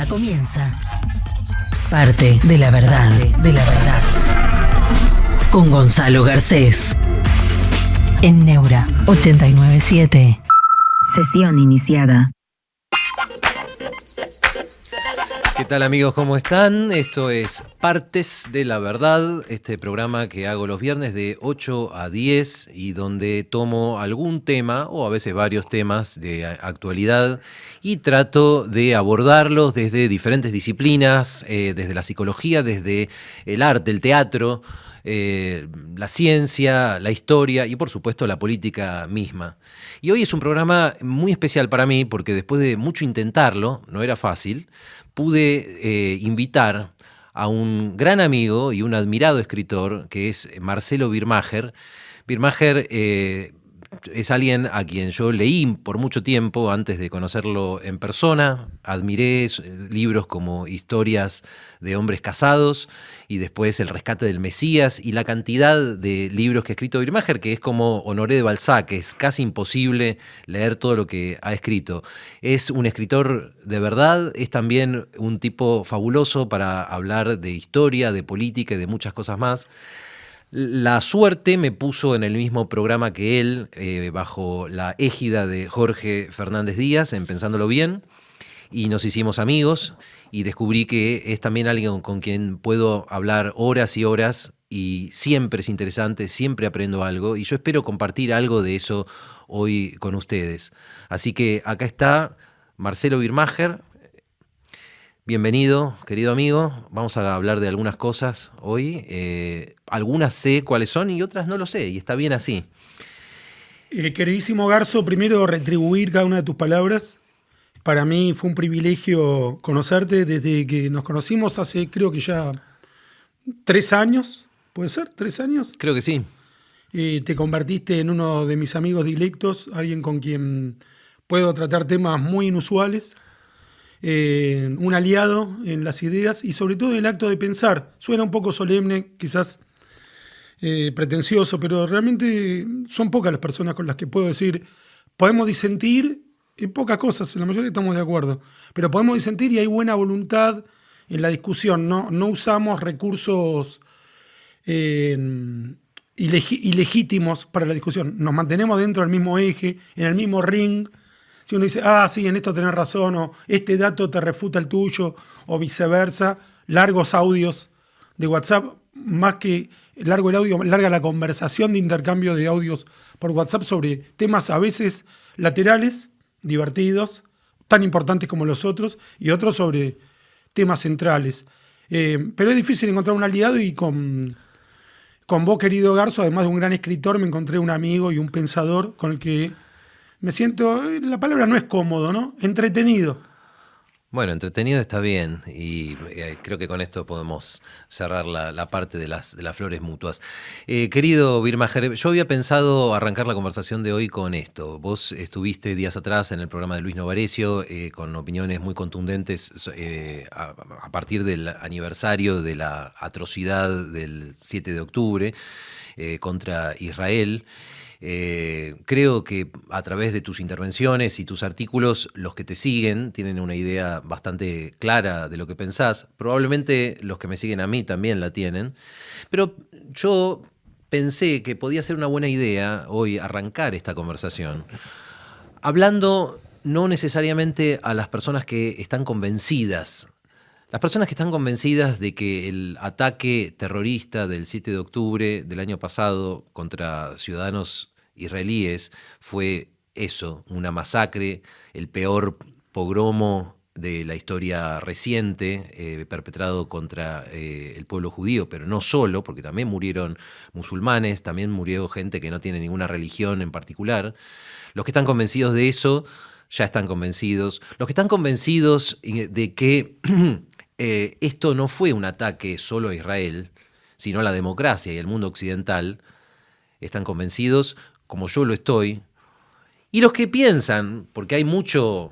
Ya comienza Parte de la Verdad, con Gonzalo Garcés en Neura 897. Sesión iniciada. ¿Qué tal, amigos? ¿Cómo están? Esto es Partes de la Verdad, este programa que hago los viernes de 8 a 10 y donde tomo algún tema o a veces varios temas de actualidad y trato de abordarlos desde diferentes disciplinas, desde la psicología, desde el arte, el teatro, la ciencia, la historia y por supuesto la política misma. Y hoy es un programa muy especial para mí porque después de mucho intentarlo, no era fácil, pude invitar a un gran amigo y un admirado escritor que es Marcelo Birmacher. Birmacher es alguien a quien yo leí por mucho tiempo antes de conocerlo en persona. Admiré libros como Historias de hombres casados y después El rescate del Mesías y la cantidad de libros que ha escrito Birmacher, que es como Honoré de Balzac, es casi imposible leer todo lo que ha escrito. Es un escritor de verdad, es también un tipo fabuloso para hablar de historia, de política y de muchas cosas más. La suerte me puso en el mismo programa que él, bajo la égida de Jorge Fernández Díaz, en Pensándolo Bien, y nos hicimos amigos y descubrí que es también alguien con quien puedo hablar horas y horas y siempre es interesante, siempre aprendo algo y yo espero compartir algo de eso hoy con ustedes. Así que acá está Marcelo Birmacher. Bienvenido, querido amigo. Vamos a hablar de algunas cosas hoy. Algunas sé cuáles son y otras no lo sé, y está bien así. Queridísimo Garzo, primero retribuir cada una de tus palabras. Para mí fue un privilegio conocerte desde que nos conocimos hace, creo que ya 3 años. ¿Puede ser? ¿3 años? Creo que sí. Te convertiste en uno de mis amigos dilectos, alguien con quien puedo tratar temas muy inusuales. Un aliado en las ideas y sobre todo en el acto de pensar. Suena un poco solemne, quizás pretencioso, pero realmente son pocas las personas con las que puedo decir, podemos disentir en pocas cosas, en la mayoría estamos de acuerdo, pero podemos disentir y hay buena voluntad en la discusión, no usamos recursos ilegítimos para la discusión, nos mantenemos dentro del mismo eje, en el mismo ring. Si uno dice, sí, en esto tenés razón, o este dato te refuta el tuyo, o viceversa, largos audios de WhatsApp, más que largo el audio, larga la conversación de intercambio de audios por WhatsApp sobre temas a veces laterales, divertidos, tan importantes como los otros, y otros sobre temas centrales. Pero es difícil encontrar un aliado y con vos, querido Garzo, además de un gran escritor, me encontré un amigo y un pensador con el que me siento, la palabra no es cómodo, ¿no? Entretenido. Bueno, entretenido está bien y creo que con esto podemos cerrar la parte de las flores mutuas. Querido Birmacher, yo había pensado arrancar la conversación de hoy con esto. Vos estuviste días atrás en el programa de Luis Novarecio con opiniones muy contundentes a partir del aniversario de la atrocidad del 7 de octubre contra Israel. Creo que a través de tus intervenciones y tus artículos, los que te siguen tienen una idea bastante clara de lo que pensás. Probablemente los que me siguen a mí también la tienen. Pero yo pensé que podía ser una buena idea hoy arrancar esta conversación hablando no necesariamente a las personas que están convencidas. Las personas que están convencidas de que el ataque terrorista del 7 de octubre del año pasado contra ciudadanos israelíes fue eso, una masacre, el peor pogromo de la historia reciente, perpetrado contra el pueblo judío, pero no solo, porque también murieron musulmanes, también murió gente que no tiene ninguna religión en particular. Los que están convencidos de eso ya están convencidos. Los que están convencidos de que esto no fue un ataque solo a Israel, sino a la democracia y al mundo occidental, están convencidos, como yo lo estoy. Y los que piensan, porque hay mucho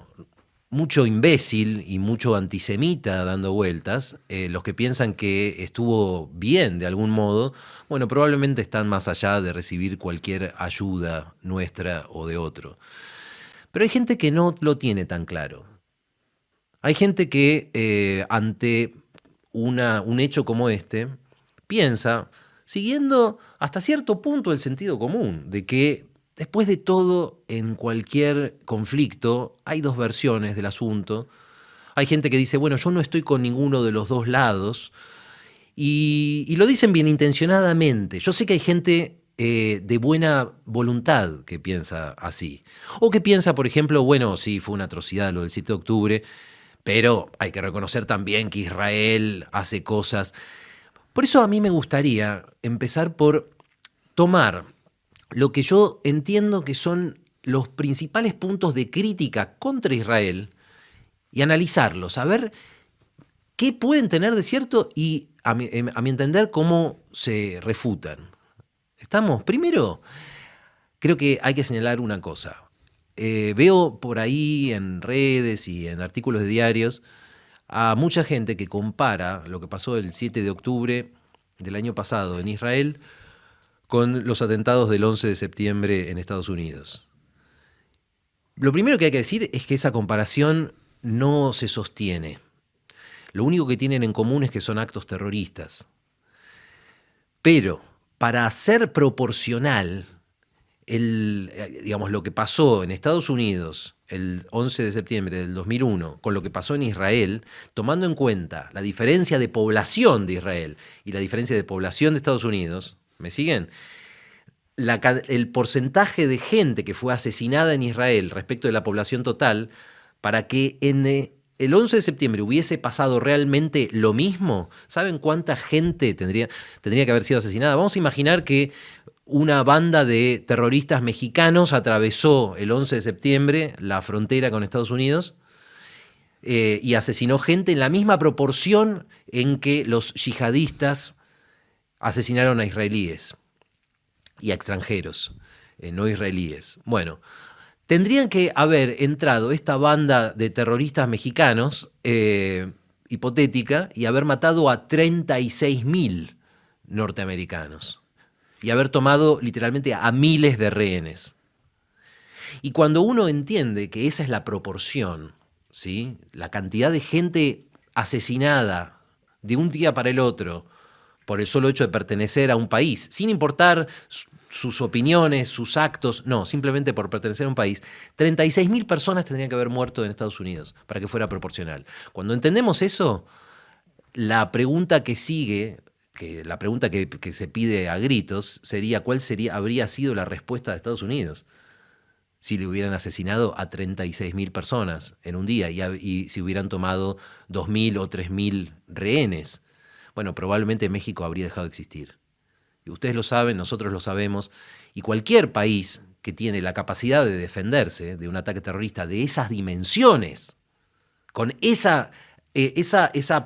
imbécil y mucho antisemita dando vueltas, los que piensan que estuvo bien de algún modo, bueno, probablemente están más allá de recibir cualquier ayuda nuestra o de otro. Pero hay gente que no lo tiene tan claro. Hay gente que ante un hecho como este piensa, siguiendo hasta cierto punto el sentido común, de que después de todo, en cualquier conflicto, hay dos versiones del asunto. Hay gente que dice, bueno, yo no estoy con ninguno de los dos lados, y lo dicen bien intencionadamente. Yo sé que hay gente de buena voluntad que piensa así. O que piensa, por ejemplo, bueno, sí, fue una atrocidad lo del 7 de octubre, pero hay que reconocer también que Israel hace cosas. Por eso a mí me gustaría empezar por tomar lo que yo entiendo que son los principales puntos de crítica contra Israel y analizarlos, a ver qué pueden tener de cierto y, a mi entender, cómo se refutan. ¿Estamos? Primero, creo que hay que señalar una cosa. Veo por ahí en redes y en artículos de diarios a mucha gente que compara lo que pasó el 7 de octubre del año pasado en Israel con los atentados del 11 de septiembre en Estados Unidos. Lo primero que hay que decir es que esa comparación no se sostiene. Lo único que tienen en común es que son actos terroristas. Pero para hacer proporcional digamos, lo que pasó en Estados Unidos el 11 de septiembre del 2001 con lo que pasó en Israel, tomando en cuenta la diferencia de población de Israel y la diferencia de población de Estados Unidos, ¿me siguen? El porcentaje de gente que fue asesinada en Israel respecto de la población total, para que en el 11 de septiembre hubiese pasado realmente lo mismo, ¿saben cuánta gente tendría que haber sido asesinada? Vamos a imaginar que una banda de terroristas mexicanos atravesó el 11 de septiembre la frontera con Estados Unidos y asesinó gente en la misma proporción en que los yihadistas asesinaron a israelíes y a extranjeros, no israelíes. Bueno, tendrían que haber entrado esta banda de terroristas mexicanos, hipotética, y haber matado a 36.000 norteamericanos. Y haber tomado literalmente a miles de rehenes. Y cuando uno entiende que esa es la proporción, ¿sí? La cantidad de gente asesinada de un día para el otro por el solo hecho de pertenecer a un país, sin importar sus opiniones, sus actos, no, simplemente por pertenecer a un país, 36.000 personas tendrían que haber muerto en Estados Unidos para que fuera proporcional. Cuando entendemos eso, la pregunta que sigue, la pregunta que se pide a gritos sería ¿cuál habría sido la respuesta de Estados Unidos si le hubieran asesinado a 36.000 personas en un día y si hubieran tomado 2.000 o 3.000 rehenes? Bueno, probablemente México habría dejado de existir. Y ustedes lo saben, nosotros lo sabemos, y cualquier país que tiene la capacidad de defenderse de un ataque terrorista de esas dimensiones, con esa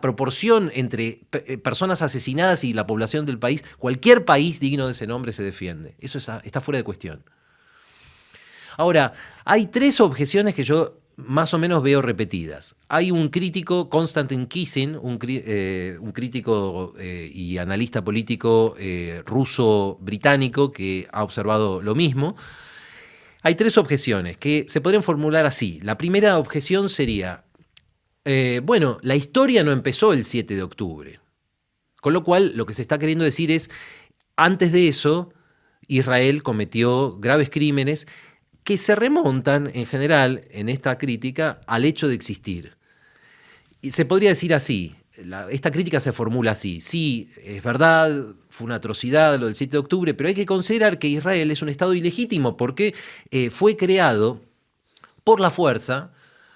proporción entre personas asesinadas y la población del país, cualquier país digno de ese nombre se defiende. Eso está fuera de cuestión. Ahora, hay tres objeciones que yo más o menos veo repetidas. Hay un crítico, Konstantin Kisin, un crítico y analista político ruso-británico que ha observado lo mismo. Hay tres objeciones que se podrían formular así. La primera objeción sería, bueno, la historia no empezó el 7 de octubre. Con lo cual, lo que se está queriendo decir es, antes de eso, Israel cometió graves crímenes que se remontan, en general, en esta crítica, al hecho de existir. Y se podría decir así, esta crítica se formula así: sí, es verdad, fue una atrocidad lo del 7 de octubre, pero hay que considerar que Israel es un Estado ilegítimo porque fue creado por la fuerza,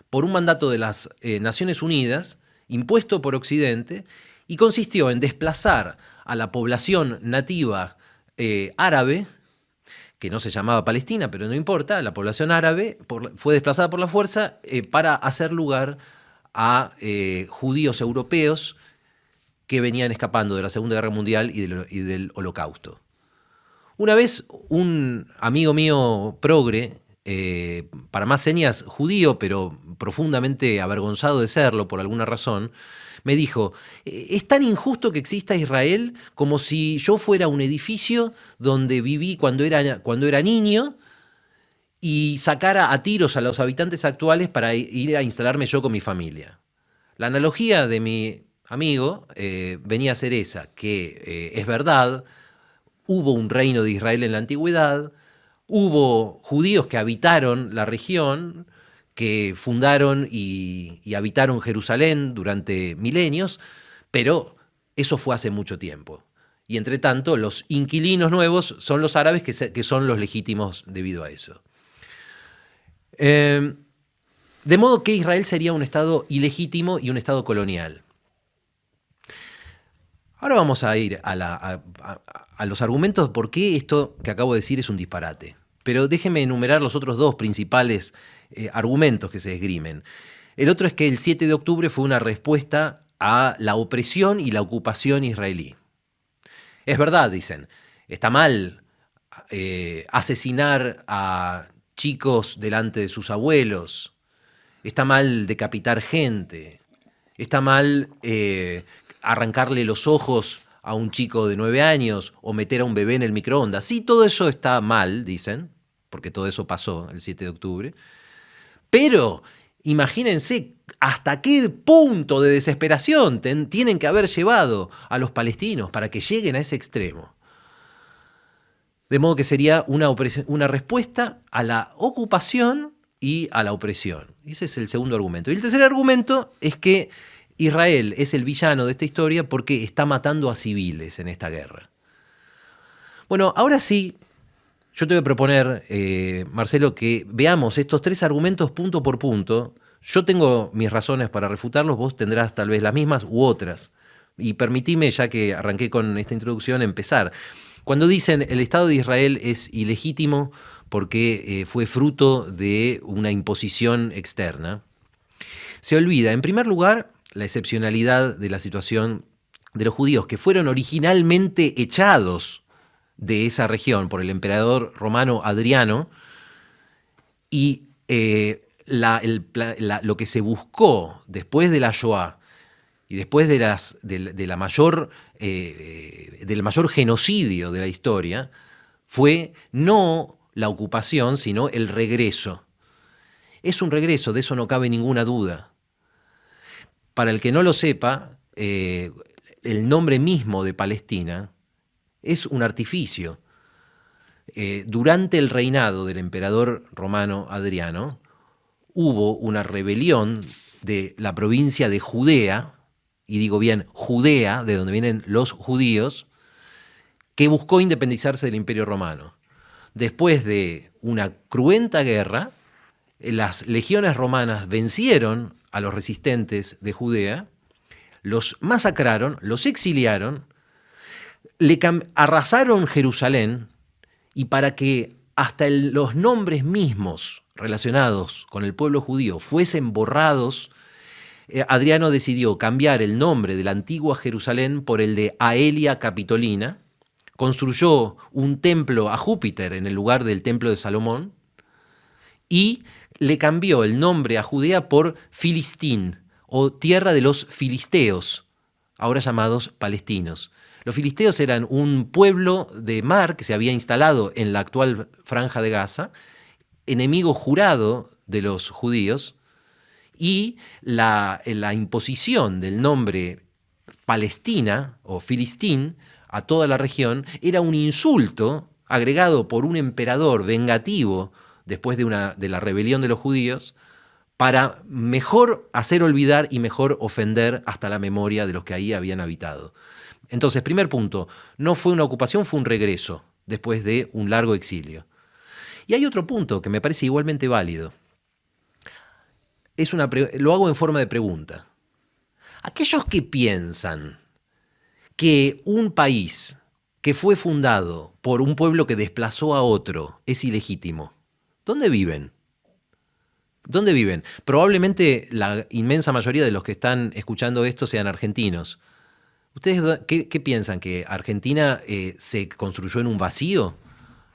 por un mandato de las Naciones Unidas, impuesto por Occidente, y consistió en desplazar a la población nativa árabe, que no se llamaba Palestina, pero no importa, la población árabe fue desplazada por la fuerza para hacer lugar a judíos europeos que venían escapando de la Segunda Guerra Mundial y del Holocausto. Una vez un amigo mío progre, para más señas judío, pero profundamente avergonzado de serlo por alguna razón, me dijo, es tan injusto que exista Israel como si yo fuera un edificio donde viví cuando era niño y sacara a tiros a los habitantes actuales para ir a instalarme yo con mi familia. La analogía de mi amigo venía a ser esa, que es verdad, hubo un reino de Israel en la antigüedad, hubo judíos que habitaron la región, que fundaron y habitaron Jerusalén durante milenios, pero eso fue hace mucho tiempo. Y entre tanto, los inquilinos nuevos son los árabes que son los legítimos debido a eso. De modo que Israel sería un estado ilegítimo y un estado colonial. Ahora vamos a ir a los argumentos de por qué esto que acabo de decir es un disparate. Pero déjenme enumerar los otros dos principales argumentos que se esgrimen. El otro es que el 7 de octubre fue una respuesta a la opresión y la ocupación israelí. Es verdad, dicen, está mal asesinar a chicos delante de sus abuelos, está mal decapitar gente, está mal arrancarle los ojos a un chico de 9 años o meter a un bebé en el microondas. Sí, todo eso está mal, dicen, porque todo eso pasó el 7 de octubre. Pero imagínense hasta qué punto de desesperación tienen que haber llevado a los palestinos para que lleguen a ese extremo. De modo que sería una respuesta a la ocupación y a la opresión. Ese es el segundo argumento. Y el tercer argumento es que Israel es el villano de esta historia porque está matando a civiles en esta guerra. Bueno, ahora sí, yo te voy a proponer, Marcelo, que veamos estos tres argumentos punto por punto. Yo tengo mis razones para refutarlos, vos tendrás tal vez las mismas u otras. Y permitime, ya que arranqué con esta introducción, empezar. Cuando dicen el Estado de Israel es ilegítimo porque fue fruto de una imposición externa, se olvida, en primer lugar, la excepcionalidad de la situación de los judíos, que fueron originalmente echados de esa región por el emperador romano Adriano, y lo que se buscó después de la Shoah y después del mayor genocidio de la historia fue no la ocupación, sino el regreso. Es un regreso, de eso no cabe ninguna duda. Para el que no lo sepa, el nombre mismo de Palestina es un artificio. Durante el reinado del emperador romano Adriano, hubo una rebelión de la provincia de Judea, y digo bien Judea, de donde vienen los judíos, que buscó independizarse del Imperio Romano. Después de una cruenta guerra, las legiones romanas vencieron a los resistentes de Judea, los masacraron, los exiliaron, arrasaron Jerusalén, y para que hasta los nombres mismos relacionados con el pueblo judío fuesen borrados, Adriano decidió cambiar el nombre de la antigua Jerusalén por el de Aelia Capitolina, construyó un templo a Júpiter en el lugar del templo de Salomón y le cambió el nombre a Judea por Filistín, o tierra de los filisteos, ahora llamados palestinos. Los filisteos eran un pueblo de mar que se había instalado en la actual Franja de Gaza, enemigo jurado de los judíos, y la imposición del nombre Palestina o Filistín a toda la región era un insulto agregado por un emperador vengativo después de la rebelión de los judíos para mejor hacer olvidar y mejor ofender hasta la memoria de los que ahí habían habitado. Entonces, primer punto, no fue una ocupación, fue un regreso después de un largo exilio. Y hay otro punto que me parece igualmente válido. Lo hago en forma de pregunta. Aquellos que piensan que un país que fue fundado por un pueblo que desplazó a otro es ilegítimo, ¿dónde viven? ¿Dónde viven? Probablemente la inmensa mayoría de los que están escuchando esto sean argentinos. ¿Ustedes qué piensan? ¿Que Argentina se construyó en un vacío?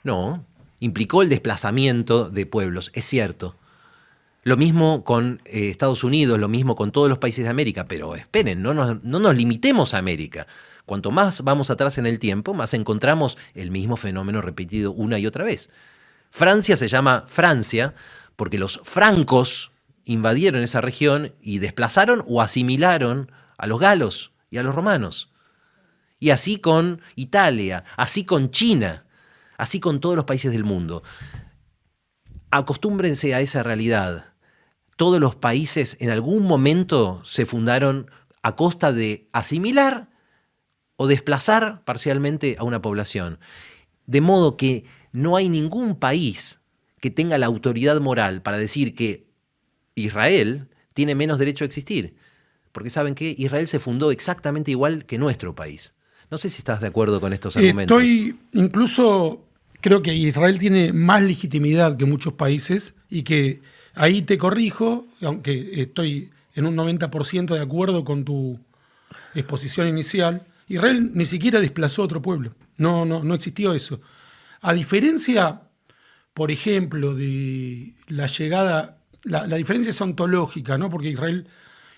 No, implicó el desplazamiento de pueblos, es cierto. Lo mismo con Estados Unidos, lo mismo con todos los países de América, pero esperen, no nos limitemos a América. Cuanto más vamos atrás en el tiempo, más encontramos el mismo fenómeno repetido una y otra vez. Francia se llama Francia porque los francos invadieron esa región y desplazaron o asimilaron a los galos y a los romanos. Y así con Italia, así con China, así con todos los países del mundo. Acostúmbrense a esa realidad. Todos los países en algún momento se fundaron a costa de asimilar o desplazar parcialmente a una población. De modo que no hay ningún país que tenga la autoridad moral para decir que Israel tiene menos derecho a existir. Porque ¿saben qué? Israel se fundó exactamente igual que nuestro país. No sé si estás de acuerdo con estos argumentos. Incluso creo que Israel tiene más legitimidad que muchos países y que ahí te corrijo, aunque estoy en un 90% de acuerdo con tu exposición inicial. Israel ni siquiera desplazó a otro pueblo. No existió eso. A diferencia, por ejemplo, de la llegada, la diferencia es ontológica, ¿no? Porque Israel,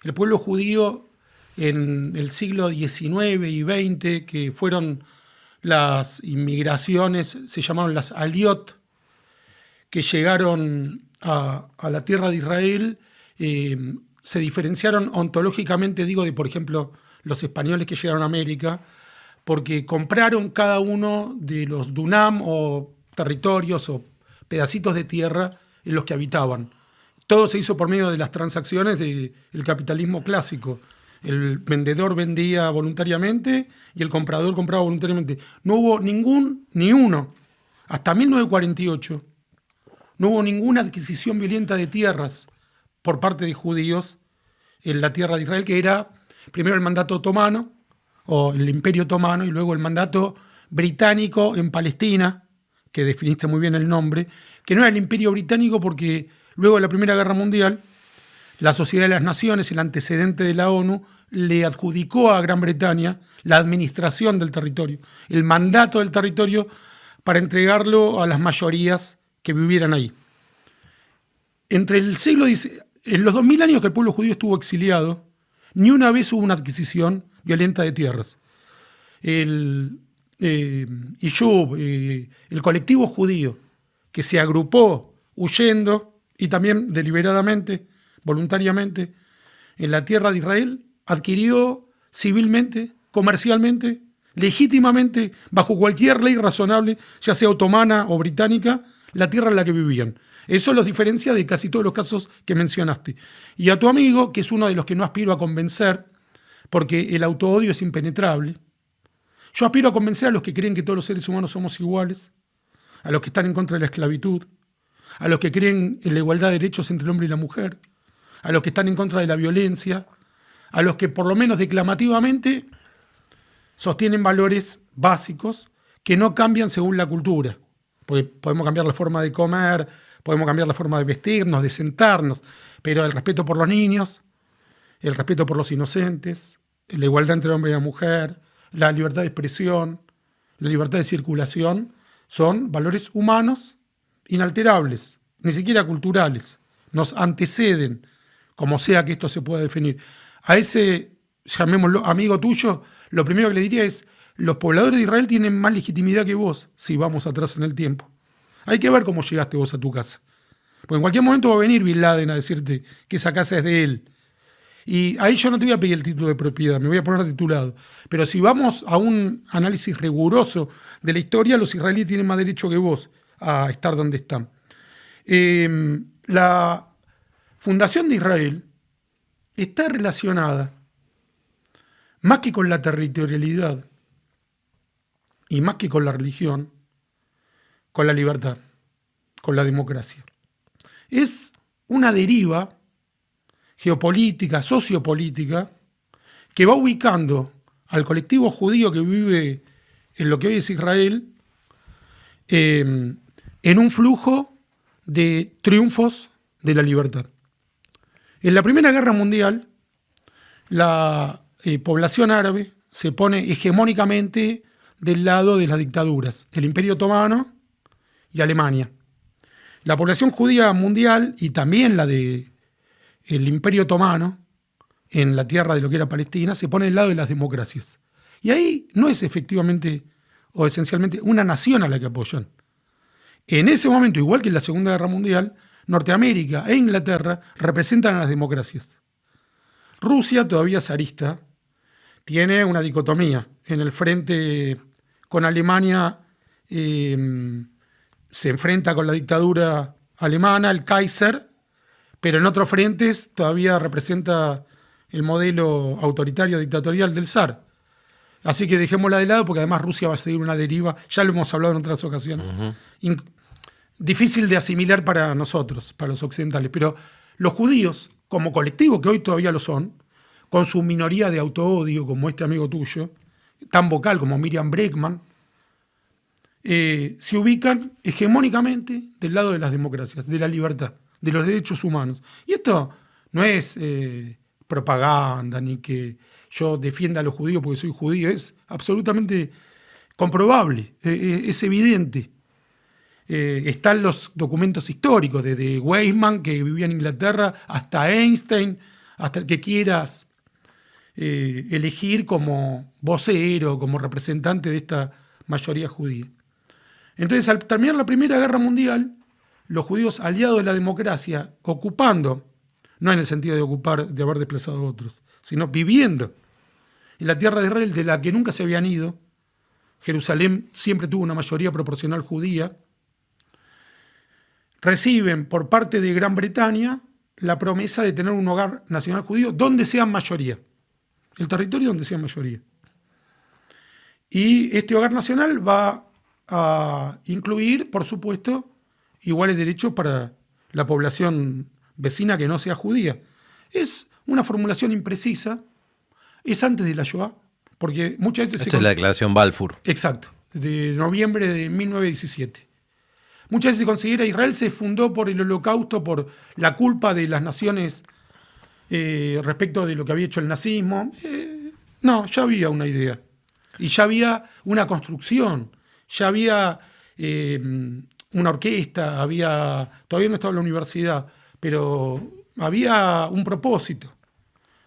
el pueblo judío en el siglo XIX y XX, que fueron las inmigraciones, se llamaron las aliot, que llegaron a la tierra de Israel, se diferenciaron ontológicamente, digo, de, por ejemplo, los españoles que llegaron a América, porque compraron cada uno de los dunam o territorios o pedacitos de tierra en los que habitaban. Todo se hizo por medio de las transacciones del capitalismo clásico. El vendedor vendía voluntariamente y el comprador compraba voluntariamente. No hubo ni uno, hasta 1948, no hubo ninguna adquisición violenta de tierras por parte de judíos en la tierra de Israel, que era primero el mandato otomano, o el imperio otomano, y luego el mandato británico en Palestina, que definiste muy bien el nombre, que no era el imperio británico porque luego de la Primera Guerra Mundial, la Sociedad de las Naciones, el antecedente de la ONU, le adjudicó a Gran Bretaña la administración del territorio, el mandato del territorio para entregarlo a las mayorías que vivieran ahí. Entre el siglo XIX, en los 2000 años que el pueblo judío estuvo exiliado, ni una vez hubo una adquisición violenta de tierras. El Yishuv, el colectivo judío que se agrupó huyendo y también deliberadamente, voluntariamente, en la tierra de Israel, adquirió civilmente, comercialmente, legítimamente, bajo cualquier ley razonable, ya sea otomana o británica, la tierra en la que vivían. Eso los diferencia de casi todos los casos que mencionaste. Y a tu amigo, que es uno de los que no aspiro a convencer, porque el autoodio es impenetrable, yo aspiro a convencer a los que creen que todos los seres humanos somos iguales, a los que están en contra de la esclavitud, a los que creen en la igualdad de derechos entre el hombre y la mujer, a los que están en contra de la violencia, a los que por lo menos declamativamente sostienen valores básicos que no cambian según la cultura. Porque podemos cambiar la forma de comer, podemos cambiar la forma de vestirnos, de sentarnos, pero el respeto por los niños, el respeto por los inocentes, la igualdad entre el hombre y la mujer, la libertad de expresión, la libertad de circulación, son valores humanos inalterables, ni siquiera culturales. Nos anteceden, como sea que esto se pueda definir. A ese, llamémoslo amigo tuyo, lo primero que le diría es: los pobladores de Israel tienen más legitimidad que vos si vamos atrás en el tiempo. Hay que ver cómo llegaste vos a tu casa. Porque en cualquier momento va a venir Bin Laden a decirte que esa casa es de él. Y ahí yo no te voy a pedir el título de propiedad, me voy a poner de tu lado. Pero si vamos a un análisis riguroso de la historia, los israelíes tienen más derecho que vos a estar donde están. La fundación de Israel está relacionada, más que con la territorialidad y más que con la religión, con la libertad, con la democracia. Es una deriva geopolítica, sociopolítica, que va ubicando al colectivo judío que vive en lo que hoy es Israel en un flujo de triunfos de la libertad. En la Primera Guerra Mundial, la población árabe se pone hegemónicamente del lado de las dictaduras, el Imperio Otomano y Alemania. La población judía mundial y también la del Imperio Otomano, en la tierra de lo que era Palestina, se pone del lado de las democracias. Y ahí no es efectivamente o esencialmente una nación a la que apoyan. En ese momento, igual que en la Segunda Guerra Mundial, Norteamérica e Inglaterra representan a las democracias. Rusia, todavía zarista, tiene una dicotomía. En el frente con Alemania se enfrenta con la dictadura alemana, el Kaiser, pero en otros frentes todavía representa el modelo autoritario dictatorial del zar. Así que dejémosla de lado porque además Rusia va a seguir una deriva, ya lo hemos hablado en otras ocasiones, difícil de asimilar para nosotros, para los occidentales. Pero los judíos, como colectivo, que hoy todavía lo son, con su minoría de autoodio, como este amigo tuyo, tan vocal como Miriam Bregman, se ubican hegemónicamente del lado de las democracias, de la libertad, de los derechos humanos. Y esto no es propaganda, ni que yo defienda a los judíos porque soy judío, es absolutamente comprobable, es evidente. Están los documentos históricos, desde Weizmann, que vivía en Inglaterra, hasta Einstein, hasta el que quieras elegir como vocero, como representante de esta mayoría judía. Entonces, al terminar la Primera Guerra Mundial, los judíos aliados de la democracia, ocupando, no en el sentido de ocupar, de haber desplazado a otros, sino viviendo en la tierra de Israel, de la que nunca se habían ido. Jerusalén siempre tuvo una mayoría proporcional judía. Reciben por parte de Gran Bretaña la promesa de tener un hogar nacional judío donde sean mayoría, el territorio donde sean mayoría. Y este hogar nacional va a incluir, por supuesto, iguales derechos para la población vecina que no sea judía. Es una formulación imprecisa, es antes de la Shoah, porque muchas veces... Esto es la declaración Balfour. Exacto, de noviembre de 1917. Muchas veces se considera que Israel se fundó por el Holocausto, por la culpa de las naciones respecto de lo que había hecho el nazismo. No, ya había una idea. Y ya había una construcción, ya había una orquesta, todavía no estaba en la universidad, pero había un propósito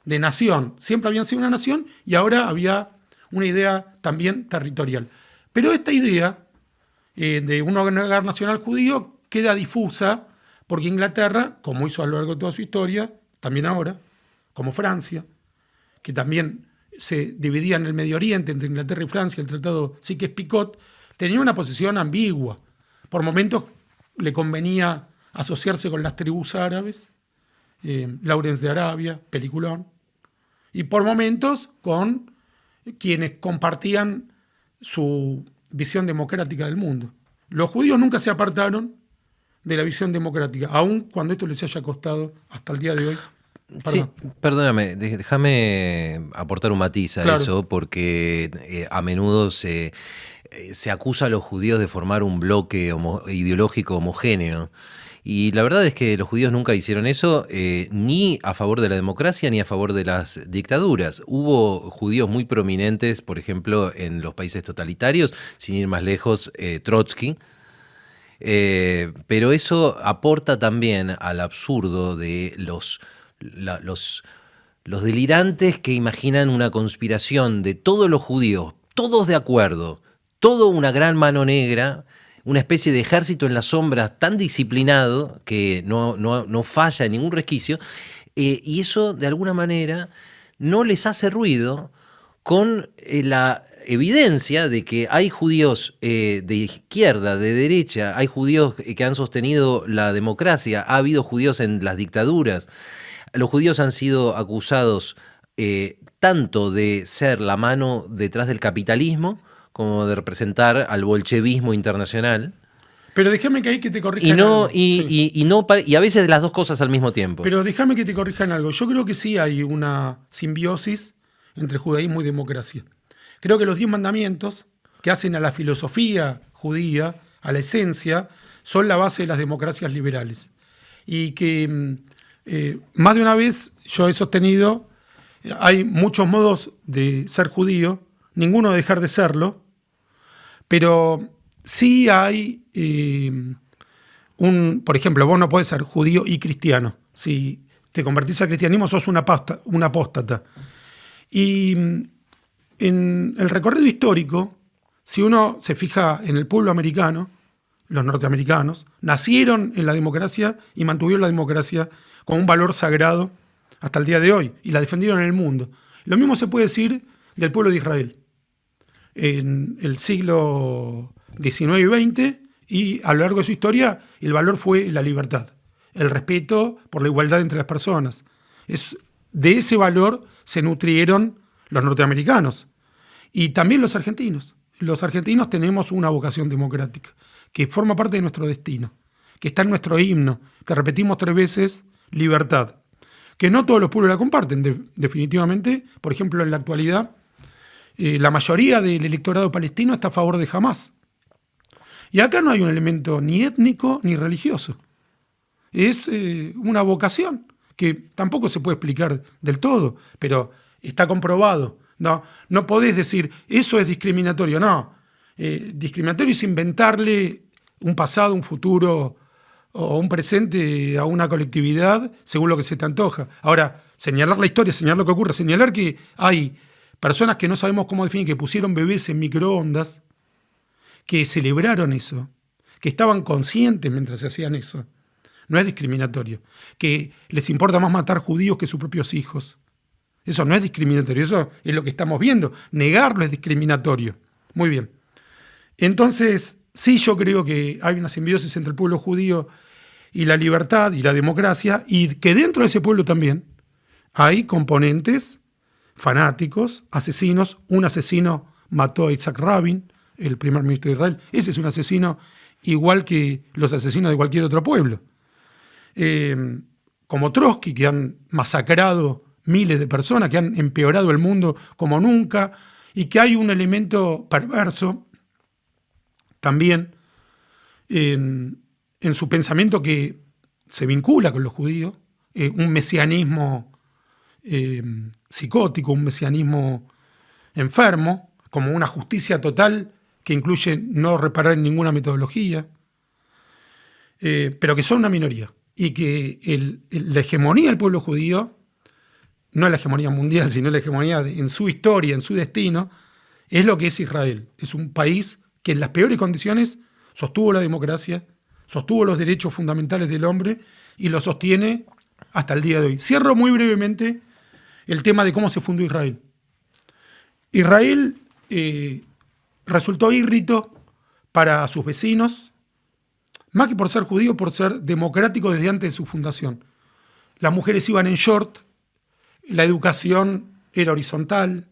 de nación. Siempre habían sido una nación y ahora había una idea también territorial. Pero esta idea de un hogar nacional judío queda difusa porque Inglaterra, como hizo a lo largo de toda su historia, también ahora, como Francia, que también se dividía en el Medio Oriente entre Inglaterra y Francia, el tratado Sykes-Picot, tenía una posición ambigua. Por momentos le convenía asociarse con las tribus árabes, Lawrence de Arabia, peliculón, y por momentos con quienes compartían su visión democrática del mundo. Los judíos nunca se apartaron de la visión democrática, aun cuando esto les haya costado hasta el día de hoy. Sí, perdóname, déjame aportar un matiz a eso, porque a menudo se acusa a los judíos de formar un bloque ideológico homogéneo. Y la verdad es que los judíos nunca hicieron eso, ni a favor de la democracia ni a favor de las dictaduras. Hubo judíos muy prominentes, por ejemplo, en los países totalitarios, sin ir más lejos, Trotsky. Pero eso aporta también al absurdo de los delirantes que imaginan una conspiración de todos los judíos, todos de acuerdo, toda una gran mano negra, una especie de ejército en las sombras tan disciplinado que no falla en ningún resquicio, y eso de alguna manera no les hace ruido con la evidencia de que hay judíos de izquierda, de derecha, hay judíos que han sostenido la democracia, ha habido judíos en las dictaduras. Los judíos han sido acusados tanto de ser la mano detrás del capitalismo como de representar al bolchevismo internacional. Pero déjame que ahí que te corrijan algo. Y a veces las dos cosas al mismo tiempo. Pero déjame que te corrijan algo. Yo creo que sí hay una simbiosis entre judaísmo y democracia. Creo que los 10 mandamientos que hacen a la filosofía judía, a la esencia, son la base de las democracias liberales. Y que más de una vez yo he sostenido, hay muchos modos de ser judío, ninguno de dejar de serlo, pero sí hay por ejemplo, vos no podés ser judío y cristiano. Si te convertís al cristianismo sos un apóstata. Y en el recorrido histórico, si uno se fija en el pueblo americano, los norteamericanos, nacieron en la democracia y mantuvieron la democracia como un valor sagrado hasta el día de hoy, y la defendieron en el mundo. Lo mismo se puede decir del pueblo de Israel. En el siglo XIX y XX, y a lo largo de su historia, el valor fue la libertad, el respeto por la igualdad entre las personas. De ese valor se nutrieron los norteamericanos y también los argentinos. Los argentinos tenemos una vocación democrática que forma parte de nuestro destino, que está en nuestro himno, que repetimos 3 veces, libertad. Que no todos los pueblos la comparten, definitivamente. Por ejemplo, en la actualidad, la mayoría del electorado palestino está a favor de Hamás. Y acá no hay un elemento ni étnico ni religioso. Es una vocación que tampoco se puede explicar del todo, pero está comprobado. No podés decir, eso es discriminatorio. No, discriminatorio es inventarle un pasado, un futuro o un presente a una colectividad según lo que se te antoja. Ahora, señalar la historia, señalar lo que ocurre, señalar que hay personas que no sabemos cómo definir, que pusieron bebés en microondas, que celebraron eso, que estaban conscientes mientras se hacían eso. No es discriminatorio. Que les importa más matar judíos que sus propios hijos. Eso no es discriminatorio, eso es lo que estamos viendo. Negarlo es discriminatorio. Muy bien. Entonces, sí, yo creo que hay una simbiosis entre el pueblo judío y la libertad y la democracia, y que dentro de ese pueblo también hay componentes fanáticos, asesinos. Un asesino mató a Isaac Rabin, el primer ministro de Israel. Ese es un asesino igual que los asesinos de cualquier otro pueblo. Como Trotsky, que han masacrado miles de personas, que han empeorado el mundo como nunca, y que hay un elemento perverso también en su pensamiento que se vincula con los judíos, un mesianismo psicótico, un mesianismo enfermo, como una justicia total que incluye no reparar en ninguna metodología, pero que son una minoría. Y que la hegemonía del pueblo judío, no la hegemonía mundial, sino la hegemonía en su historia, en su destino, es lo que es Israel. Es un país que en las peores condiciones sostuvo la democracia, sostuvo los derechos fundamentales del hombre y lo sostiene hasta el día de hoy. Cierro muy brevemente el tema de cómo se fundó Israel. Israel resultó írrito para sus vecinos, más que por ser judío, por ser democrático desde antes de su fundación. Las mujeres iban en short, la educación era horizontal,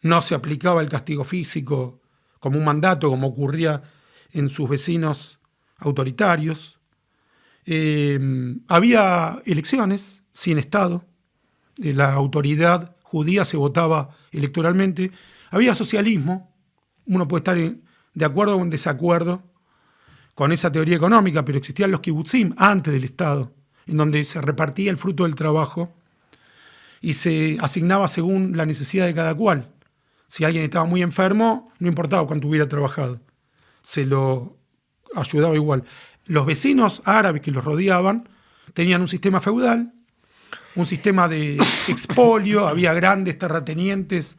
no se aplicaba el castigo físico como un mandato, como ocurría en sus vecinos autoritarios. Había elecciones sin Estado, la autoridad judía se votaba electoralmente. Había socialismo, uno puede estar de acuerdo o en desacuerdo con esa teoría económica, pero existían los kibutzim antes del Estado, en donde se repartía el fruto del trabajo y se asignaba según la necesidad de cada cual. Si alguien estaba muy enfermo, no importaba cuánto hubiera trabajado, se lo ayudaba igual. Los vecinos árabes que los rodeaban tenían un sistema feudal, un sistema de expolio, había grandes terratenientes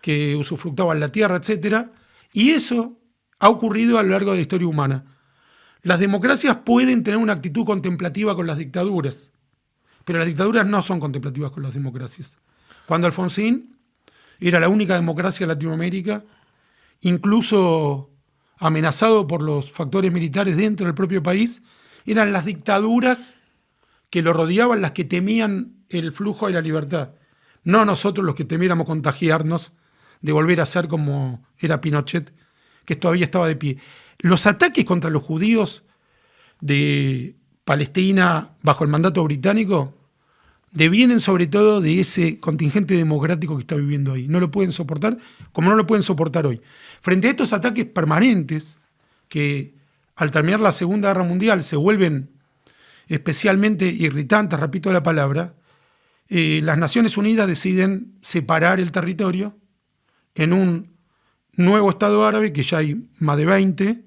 que usufructaban la tierra, etc. Y eso ha ocurrido a lo largo de la historia humana. Las democracias pueden tener una actitud contemplativa con las dictaduras, pero las dictaduras no son contemplativas con las democracias. Cuando Alfonsín era la única democracia de Latinoamérica, incluso amenazado por los factores militares dentro del propio país, eran las dictaduras que lo rodeaban las que temían el flujo de la libertad, no nosotros los que temiéramos contagiarnos de volver a ser como era Pinochet, que todavía estaba de pie. Los ataques contra los judíos de Palestina bajo el mandato británico devienen sobre todo de ese contingente democrático que está viviendo ahí. No lo pueden soportar como no lo pueden soportar hoy. Frente a estos ataques permanentes que al terminar la Segunda Guerra Mundial se vuelven especialmente irritantes, repito la palabra, las Naciones Unidas deciden separar el territorio en un nuevo Estado árabe, que ya hay más de 20,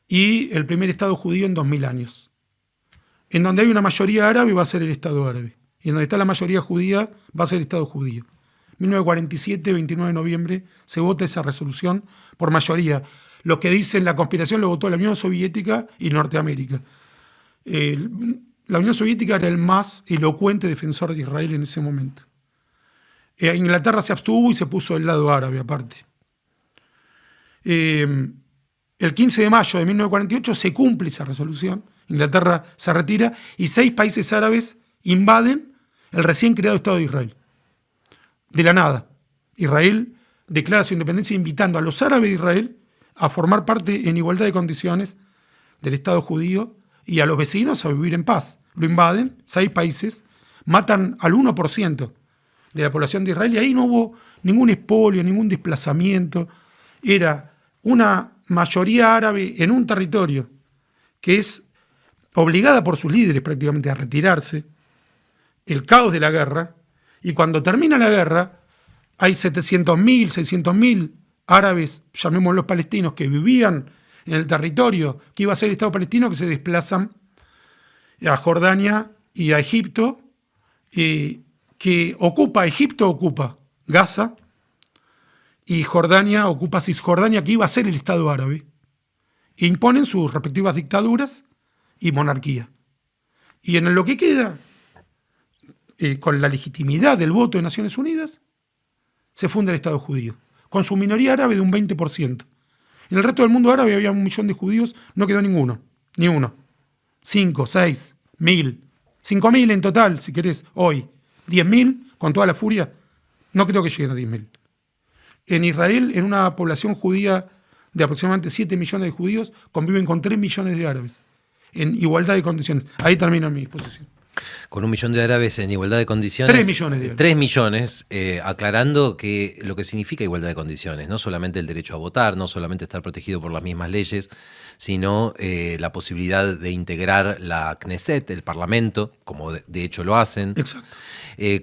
y el primer Estado judío en 2000 años. En donde hay una mayoría árabe va a ser el Estado árabe, y en donde está la mayoría judía va a ser el Estado judío. 1947, 29 de noviembre, se vota esa resolución por mayoría. los que dicen la conspiración lo votó la Unión Soviética y Norteamérica. La Unión Soviética era el más elocuente defensor de Israel en ese momento. Inglaterra se abstuvo y se puso del lado árabe aparte. El 15 de mayo de 1948 se cumple esa resolución, Inglaterra se retira y 6 países árabes invaden el recién creado Estado de Israel. De la nada, Israel declara su independencia invitando a los árabes de Israel a formar parte en igualdad de condiciones del Estado judío y a los vecinos a vivir en paz. Lo invaden, 6 países, matan al 1% de la población de Israel y ahí no hubo ningún expolio, ningún desplazamiento. Era una mayoría árabe en un territorio que es obligada por sus líderes prácticamente a retirarse, el caos de la guerra, y cuando termina la guerra hay 700.000, 600.000 árabes, llamémoslos palestinos, que vivían en el territorio que iba a ser el Estado palestino, que se desplazan a Jordania y a Egipto, que Egipto ocupa Gaza, y Jordania ocupa Cisjordania, que iba a ser el Estado árabe. E imponen sus respectivas dictaduras y monarquía. Y en lo que queda, con la legitimidad del voto de Naciones Unidas, se funda el Estado judío, con su minoría árabe de un 20%. En el resto del mundo árabe había 1 millón de judíos, no quedó ninguno, ni uno. 5, 6, 1000, 5.000 en total, si querés, hoy. 10.000, con toda la furia, no creo que lleguen a 10.000. En Israel, en una población judía de aproximadamente 7 millones de judíos, conviven con 3 millones de árabes, en igualdad de condiciones. Ahí termina mi exposición. Con 1 millón de árabes en igualdad de condiciones. 3 millones de árabes. 3 millones, aclarando que lo que significa igualdad de condiciones, no solamente el derecho a votar, no solamente estar protegido por las mismas leyes, sino la posibilidad de integrar la Knesset, el Parlamento, como de hecho lo hacen. Exacto.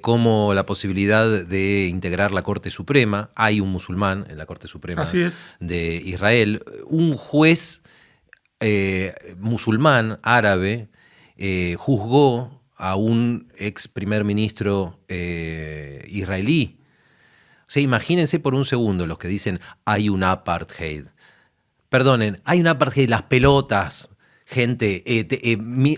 Como la posibilidad de integrar la Corte Suprema. Hay un musulmán en la Corte Suprema de Israel. Un juez musulmán árabe juzgó a un ex primer ministro israelí. O sea, imagínense por un segundo los que dicen hay un apartheid. Perdonen, hay un apartheid, las pelotas. Gente,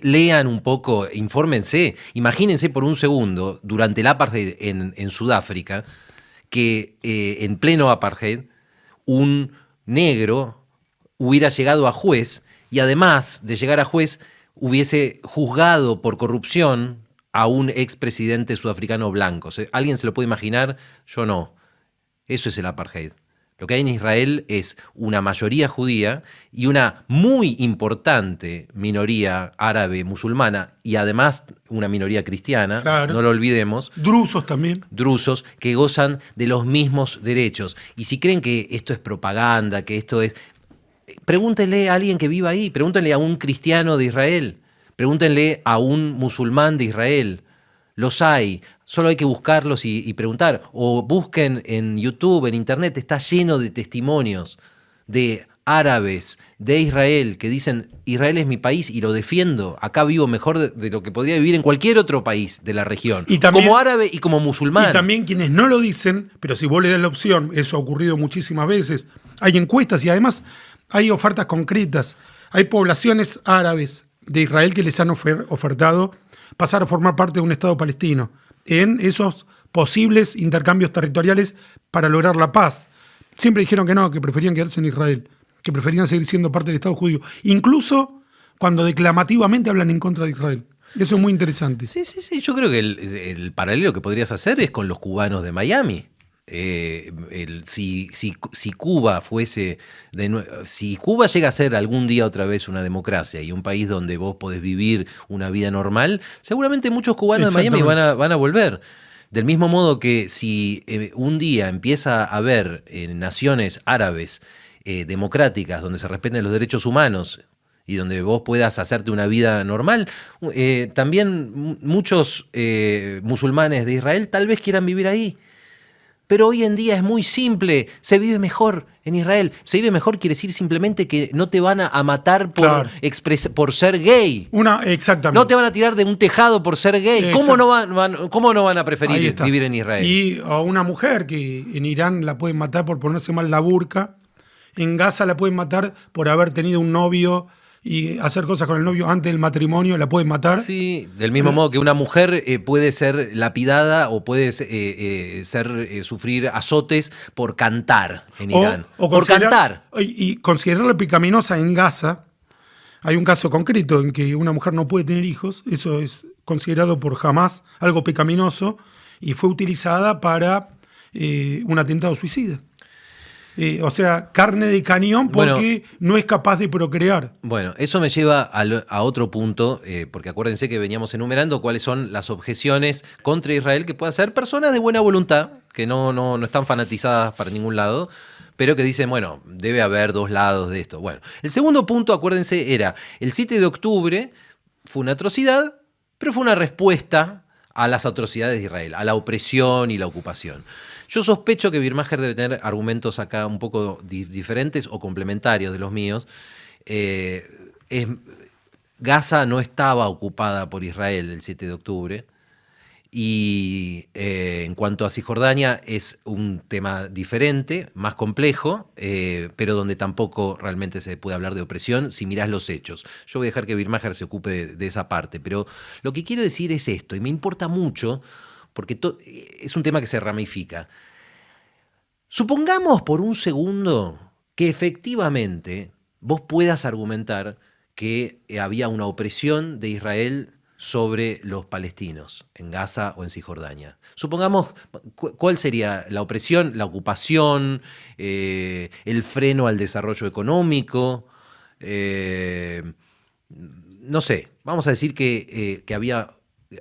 lean un poco, infórmense, imagínense por un segundo, durante el apartheid en Sudáfrica, que en pleno apartheid un negro hubiera llegado a juez y además de llegar a juez hubiese juzgado por corrupción a un expresidente sudafricano blanco. ¿Alguien se lo puede imaginar? Yo no. Eso es el apartheid. Lo que hay en Israel es una mayoría judía y una muy importante minoría árabe musulmana y además una minoría cristiana, claro, no lo olvidemos. Drusos también. Drusos que gozan de los mismos derechos. Y si creen que esto es propaganda, que esto es... Pregúntenle a alguien que viva ahí, pregúntenle a un cristiano de Israel, pregúntenle a un musulmán de Israel. Los hay, solo hay que buscarlos y preguntar. O busquen en YouTube, en Internet, está lleno de testimonios de árabes de Israel que dicen Israel es mi país y lo defiendo, acá vivo mejor de lo que podría vivir en cualquier otro país de la región, y también, como árabe y como musulmán. Y también quienes no lo dicen, pero si vos le das la opción, eso ha ocurrido muchísimas veces, hay encuestas y además hay ofertas concretas, hay poblaciones árabes de Israel que les han ofertado pasar a formar parte de un Estado palestino en esos posibles intercambios territoriales para lograr la paz. Siempre dijeron que no, que preferían quedarse en Israel, que preferían seguir siendo parte del Estado judío, incluso cuando declamativamente hablan en contra de Israel. Eso es muy interesante. Sí, yo creo que el paralelo que podrías hacer es con los cubanos de Miami. Si Cuba fuese si Cuba llega a ser algún día otra vez una democracia y un país donde vos podés vivir una vida normal, seguramente muchos cubanos de Miami van a volver. Del mismo modo que si un día empieza a haber naciones árabes democráticas donde se respeten los derechos humanos y donde vos puedas hacerte una vida normal, también muchos musulmanes de Israel tal vez quieran vivir ahí. Pero hoy en día es muy simple, se vive mejor en Israel. Se vive mejor quiere decir simplemente que no te van a matar por ser gay. Exactamente. No te van a tirar de un tejado por ser gay. ¿Cómo no van a preferir vivir en Israel? Y a una mujer que en Irán la pueden matar por ponerse mal la burka En Gaza la pueden matar por haber tenido un novio y hacer cosas con el novio antes del matrimonio, la pueden matar. Sí, del mismo modo que una mujer puede ser lapidada o puede sufrir azotes por cantar en Irán. O por cantar. Y considerarla pecaminosa en Gaza. Hay un caso concreto en que una mujer no puede tener hijos. Eso es considerado por Hamás algo pecaminoso y fue utilizada para un atentado suicida. O sea, carne de cañón porque no es capaz de procrear. Bueno, eso me lleva a otro punto, porque acuérdense que veníamos enumerando cuáles son las objeciones contra Israel que pueden hacer personas de buena voluntad, que no están fanatizadas para ningún lado, pero que dicen, bueno, debe haber dos lados de esto. Bueno, el segundo punto, acuérdense, era el 7 de octubre, fue una atrocidad, pero fue una respuesta a las atrocidades de Israel, a la opresión y la ocupación. Yo sospecho que Birmacher debe tener argumentos acá un poco diferentes o complementarios de los míos. Gaza no estaba ocupada por Israel el 7 de octubre. Y en cuanto a Cisjordania es un tema diferente, más complejo, pero donde tampoco realmente se puede hablar de opresión si mirás los hechos. Yo voy a dejar que Birmacher se ocupe de esa parte, pero lo que quiero decir es esto, y me importa mucho, porque es un tema que se ramifica. Supongamos por un segundo que efectivamente vos puedas argumentar que había una opresión de Israel sobre los palestinos en Gaza o en Cisjordania. Supongamos, ¿cuál sería la opresión, la ocupación, el freno al desarrollo económico? No sé, vamos a decir que había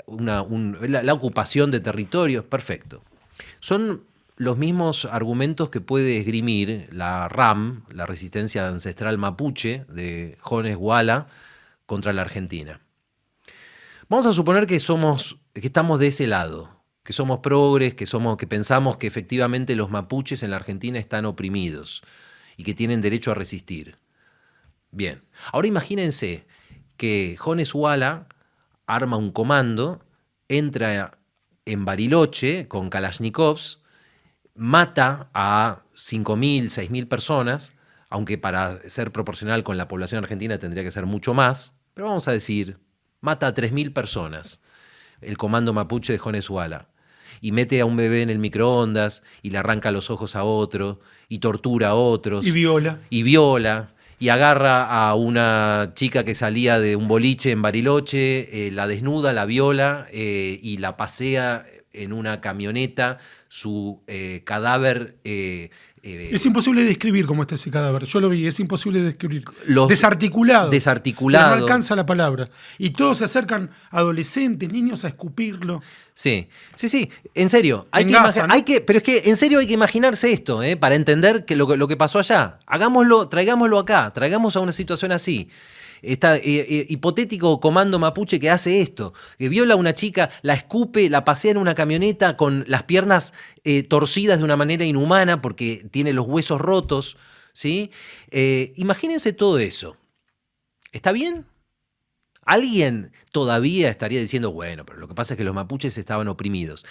la ocupación de territorios, perfecto. Son los mismos argumentos que puede esgrimir la RAM, la resistencia ancestral mapuche de Jones Walla, contra la Argentina. Vamos a suponer que estamos de ese lado, que somos progres, que pensamos que efectivamente los mapuches en la Argentina están oprimidos y que tienen derecho a resistir. Bien, ahora imagínense que Jones Walla arma un comando, entra en Bariloche con Kalashnikovs, mata a 5.000, 6.000 personas, aunque para ser proporcional con la población argentina tendría que ser mucho más, pero vamos a decir, mata a 3.000 personas, el comando mapuche de Jones Walla, y mete a un bebé en el microondas, y le arranca los ojos a otro, y tortura a otros. Y viola. Y agarra a una chica que salía de un boliche en Bariloche, la desnuda, la viola, y la pasea en una camioneta, su cadáver... es imposible describir cómo está ese cadáver. Yo lo vi, es imposible describir. Desarticulado. Desarticulado. No alcanza la palabra. Y todos se acercan, adolescentes, niños, a escupirlo. Sí. En serio. Pero es que en serio hay que imaginarse esto, para entender que lo que pasó allá. Traigámoslo acá, traigamos a una situación así. Este hipotético comando mapuche que hace esto, que viola a una chica, la escupe, la pasea en una camioneta con las piernas torcidas de una manera inhumana porque tiene los huesos rotos, ¿sí? Imagínense todo eso. ¿Está bien? Alguien todavía estaría diciendo, bueno, pero lo que pasa es que los mapuches estaban oprimidos.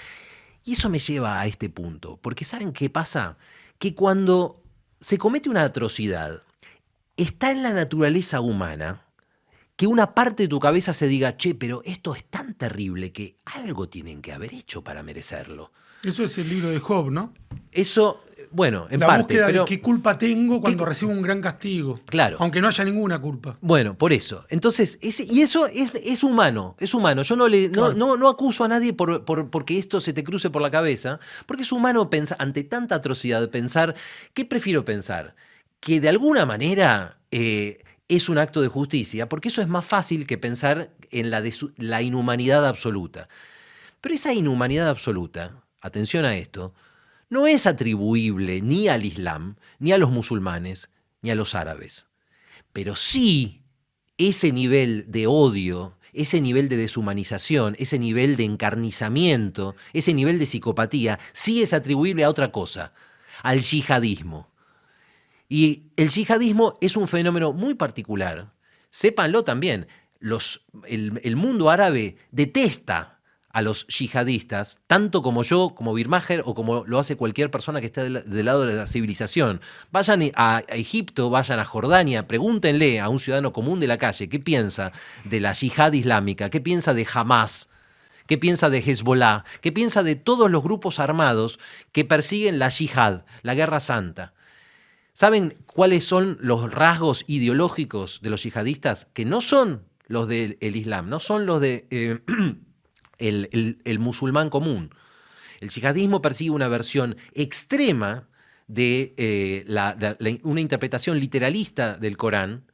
Y eso me lleva a este punto, porque ¿saben qué pasa? Que cuando se comete una atrocidad, está en la naturaleza humana que una parte de tu cabeza se diga, che, pero esto es tan terrible que algo tienen que haber hecho para merecerlo. Eso es el libro de Job, ¿no? Eso, bueno, en la parte. Búsqueda pero de qué culpa tengo cuando recibo un gran castigo. Claro. Aunque no haya ninguna culpa. Bueno, por eso. Entonces, eso es humano, es humano. Yo no acuso a nadie porque esto se te cruce por la cabeza, porque es humano pensar, ante tanta atrocidad, pensar, ¿qué prefiero pensar? Que de alguna manera es un acto de justicia, porque eso es más fácil que pensar en la inhumanidad absoluta. Pero esa inhumanidad absoluta, atención a esto, no es atribuible ni al Islam, ni a los musulmanes, ni a los árabes. Pero sí, ese nivel de odio, ese nivel de deshumanización, ese nivel de encarnizamiento, ese nivel de psicopatía, sí es atribuible a otra cosa, al yihadismo. Y el yihadismo es un fenómeno muy particular. Sépanlo también, el mundo árabe detesta a los yihadistas, tanto como yo, como Birmacher, o como lo hace cualquier persona que esté del lado de la civilización. Vayan a Egipto, vayan a Jordania, pregúntenle a un ciudadano común de la calle qué piensa de la yihad islámica, qué piensa de Hamas, qué piensa de Hezbollah, qué piensa de todos los grupos armados que persiguen la yihad, la guerra santa. ¿Saben cuáles son los rasgos ideológicos de los yihadistas? Que no son los del Islam, no son los de el musulmán común. El yihadismo persigue una versión extrema de una interpretación literalista del Corán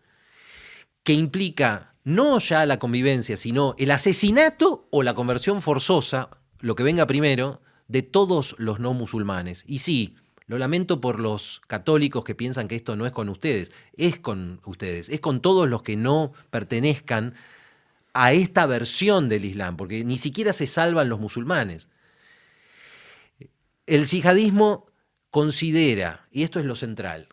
que implica no ya la convivencia, sino el asesinato o la conversión forzosa, lo que venga primero, de todos los no musulmanes. Y sí, lo lamento por los católicos que piensan que esto no es con ustedes, es con ustedes, es con todos los que no pertenezcan a esta versión del Islam, porque ni siquiera se salvan los musulmanes. El yihadismo considera, y esto es lo central,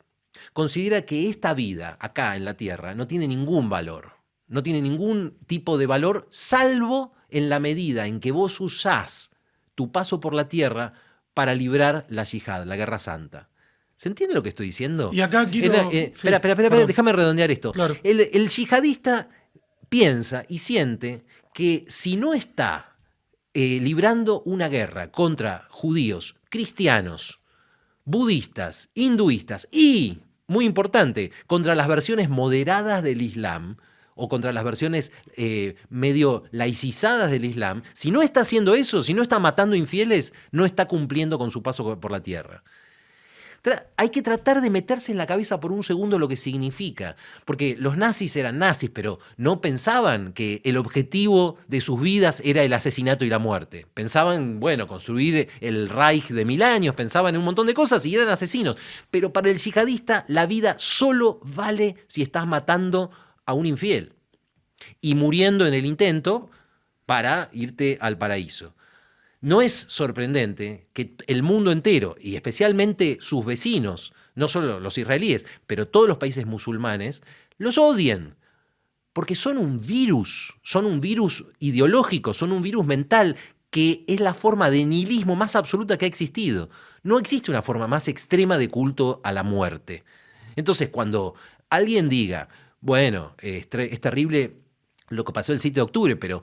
considera que esta vida acá en la tierra no tiene ningún valor, no tiene ningún tipo de valor, salvo en la medida en que vos usás tu paso por la tierra para librar la yihad, la guerra santa. ¿Se entiende lo que estoy diciendo? Y acá quiero... Espera, déjame redondear esto. Claro. El yihadista piensa y siente que si no está librando una guerra contra judíos, cristianos, budistas, hinduistas y, muy importante, contra las versiones moderadas del Islam o contra las versiones medio laicizadas del Islam, si no está haciendo eso, si no está matando infieles, no está cumpliendo con su paso por la tierra. Hay que tratar de meterse en la cabeza por un segundo lo que significa, porque los nazis eran nazis, pero no pensaban que el objetivo de sus vidas era el asesinato y la muerte. Pensaban, bueno, construir el Reich de 1000 años, pensaban en un montón de cosas y eran asesinos. Pero para el yihadista la vida solo vale si estás matando a un infiel y muriendo en el intento para irte al paraíso. No es sorprendente que el mundo entero, y especialmente sus vecinos, no solo los israelíes, pero todos los países musulmanes, los odien, porque son un virus ideológico, son un virus mental que es la forma de nihilismo más absoluta que ha existido. No existe una forma más extrema de culto a la muerte. Entonces, cuando alguien diga, bueno, es terrible lo que pasó el 7 de octubre, pero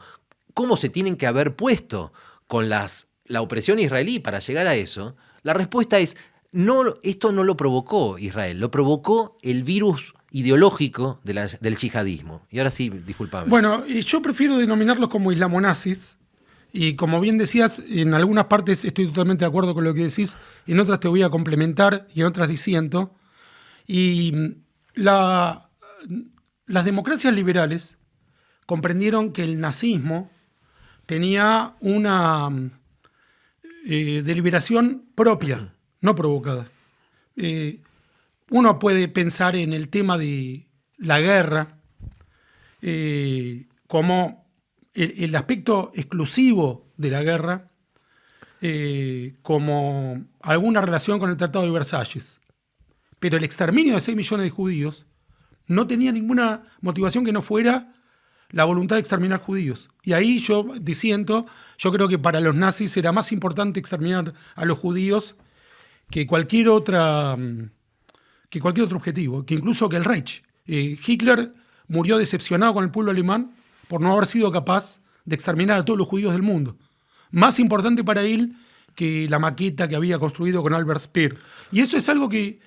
¿cómo se tienen que haber puesto con la opresión israelí para llegar a eso? La respuesta es, no, esto no lo provocó Israel, lo provocó el virus ideológico del yihadismo. Y ahora sí, discúlpame. Bueno, yo prefiero denominarlos como islamonazis, y como bien decías, en algunas partes estoy totalmente de acuerdo con lo que decís, en otras te voy a complementar y en otras disiento. Y las democracias liberales comprendieron que el nazismo tenía una deliberación propia, no provocada. Uno puede pensar en el tema de la guerra como el aspecto exclusivo de la guerra, como alguna relación con el Tratado de Versalles. Pero el exterminio de 6 millones de judíos no tenía ninguna motivación que no fuera la voluntad de exterminar judíos. Y ahí yo disiento, yo creo que para los nazis era más importante exterminar a los judíos que cualquier otro objetivo, que incluso que el Reich. Hitler murió decepcionado con el pueblo alemán por no haber sido capaz de exterminar a todos los judíos del mundo. Más importante para él que la maqueta que había construido con Albert Speer. Y eso es algo que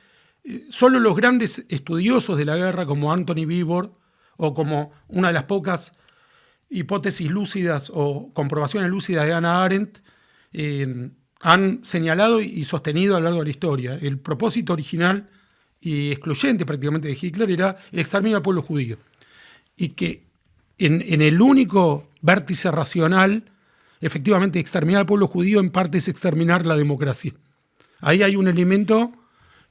solo los grandes estudiosos de la guerra, como Anthony Beevor, o como una de las pocas hipótesis lúcidas o comprobaciones lúcidas de Hannah Arendt, han señalado y sostenido a lo largo de la historia. El propósito original y excluyente prácticamente de Hitler era el exterminio del pueblo judío. Y que en el único vértice racional, efectivamente, exterminar al pueblo judío en parte es exterminar la democracia. Ahí hay un elemento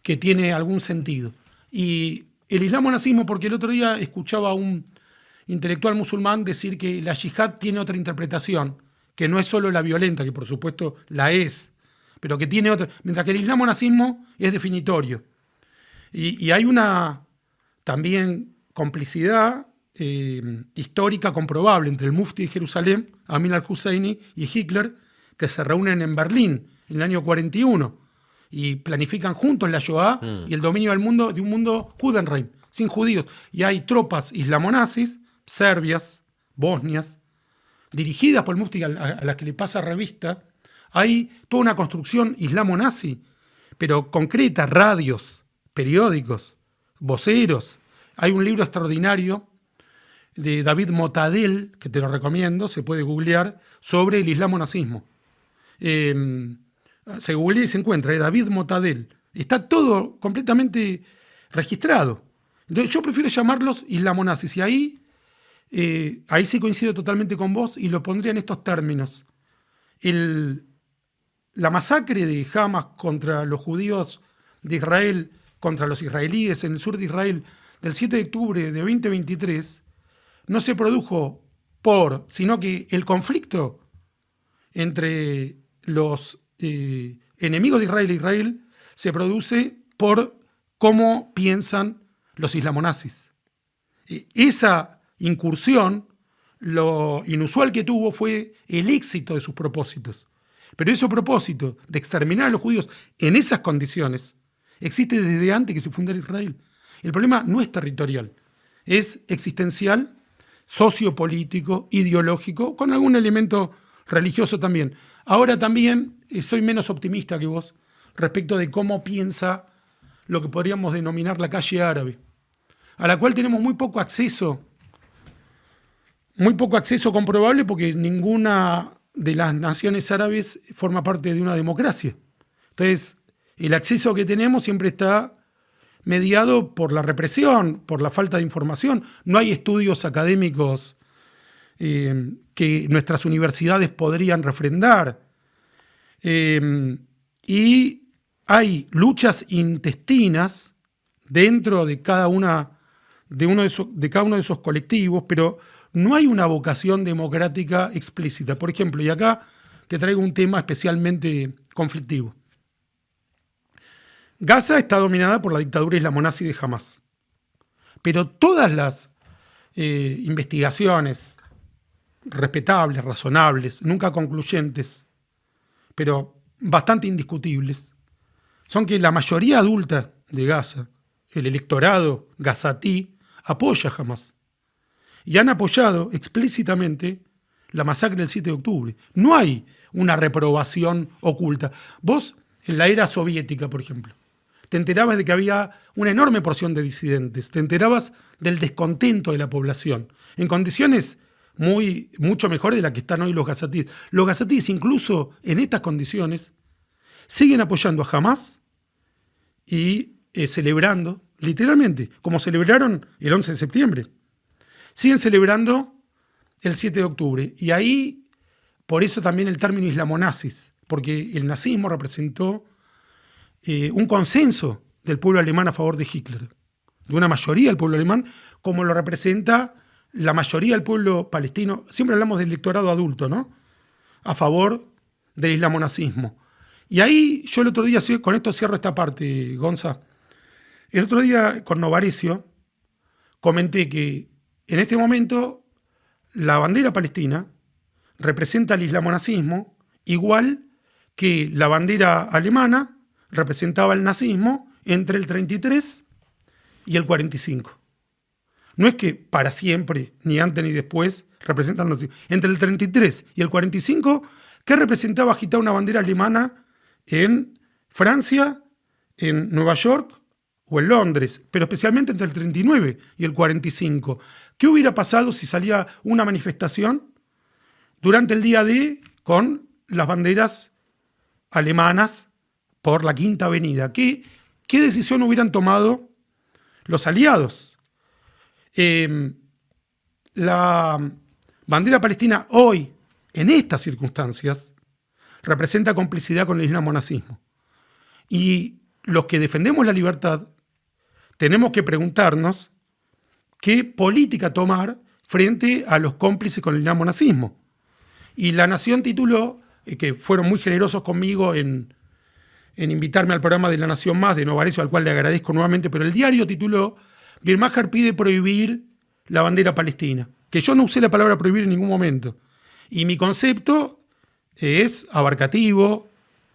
que tiene algún sentido. Y el islamonazismo, porque el otro día escuchaba a un intelectual musulmán decir que la yihad tiene otra interpretación, que no es solo la violenta, que por supuesto la es, pero que tiene otra, mientras que el islamonazismo es definitorio. Y hay una también complicidad histórica comprobable entre el mufti de Jerusalén, Amin al-Husseini, y Hitler, que se reúnen en Berlín en el año 41 y planifican juntos la Shoah y el dominio del mundo, de un mundo Judenrein, sin judíos. Y hay tropas islamonazis, serbias, bosnias, dirigidas por el mufti a las que le pasa revista. Hay toda una construcción islamonazi, pero concreta, radios, periódicos, voceros. Hay un libro extraordinario de David Motadel, que te lo recomiendo, se puede googlear, sobre el islamonazismo. Se googlea y se encuentra, David Motadel. Está todo completamente registrado. Entonces yo prefiero llamarlos islamonazis, y ahí sí coincido totalmente con vos y lo pondría en estos términos. La masacre de Hamas contra los judíos de Israel, contra los israelíes en el sur de Israel, del 7 de octubre de 2023, no se produjo sino que el conflicto entre los enemigos de Israel e Israel se produce por cómo piensan los islamonazis. Esa incursión, lo inusual que tuvo fue el éxito de sus propósitos. Pero ese propósito de exterminar a los judíos en esas condiciones existe desde antes que se fundara Israel. El problema no es territorial, es existencial, sociopolítico, ideológico, con algún elemento religioso también. Ahora también soy menos optimista que vos respecto de cómo piensa lo que podríamos denominar la calle árabe, a la cual tenemos muy poco acceso comprobable, porque ninguna de las naciones árabes forma parte de una democracia. Entonces, el acceso que tenemos siempre está mediado por la represión, por la falta de información. No hay estudios académicos que nuestras universidades podrían refrendar. Y hay luchas intestinas dentro de cada uno de esos colectivos, pero no hay una vocación democrática explícita. Por ejemplo, y acá te traigo un tema especialmente conflictivo. Gaza está dominada por la dictadura islamonazi de Hamás. Pero todas las investigaciones respetables, razonables, nunca concluyentes, pero bastante indiscutibles, son que la mayoría adulta de Gaza, el electorado gazatí, apoya a Hamás. Y han apoyado explícitamente la masacre del 7 de octubre. No hay una reprobación oculta. Vos, en la era soviética, por ejemplo, te enterabas de que había una enorme porción de disidentes, te enterabas del descontento de la población, en condiciones mucho mejores de las que están hoy los gazatíes. Los gazatíes, incluso en estas condiciones, siguen apoyando a Hamás y celebrando, literalmente, como celebraron el 11 de septiembre. Siguen celebrando el 7 de octubre. Y ahí, por eso también el término islamonazis, porque el nazismo representó un consenso del pueblo alemán a favor de Hitler, de una mayoría del pueblo alemán, como lo representa la mayoría del pueblo palestino. Siempre hablamos del electorado adulto, ¿no? A favor del islamonazismo. Y ahí yo el otro día, con esto cierro esta parte, Gonza, el otro día con Novarecio comenté que en este momento la bandera palestina representa el islamonazismo igual que la bandera alemana representaba el nazismo entre el 33 y el 45. No es que para siempre, ni antes ni después, representan el nazismo. Entre el 33 y el 45, ¿qué representaba agitar una bandera alemana en Francia, en Nueva York o en Londres? Pero especialmente entre el 39 y el 45. ¿Qué hubiera pasado si salía una manifestación durante el día D con las banderas alemanas por la Quinta Avenida? ¿Qué decisión hubieran tomado los aliados? La bandera palestina hoy, en estas circunstancias, representa complicidad con el islamonazismo. Y los que defendemos la libertad tenemos que preguntarnos qué política tomar frente a los cómplices con el islamonazismo. Y La Nación tituló, que fueron muy generosos conmigo en invitarme al programa de La Nación Más, de Novarecio, al cual le agradezco nuevamente, pero el diario tituló: Bir Maher pide prohibir la bandera palestina. Que yo no usé la palabra prohibir en ningún momento. Y mi concepto es abarcativo,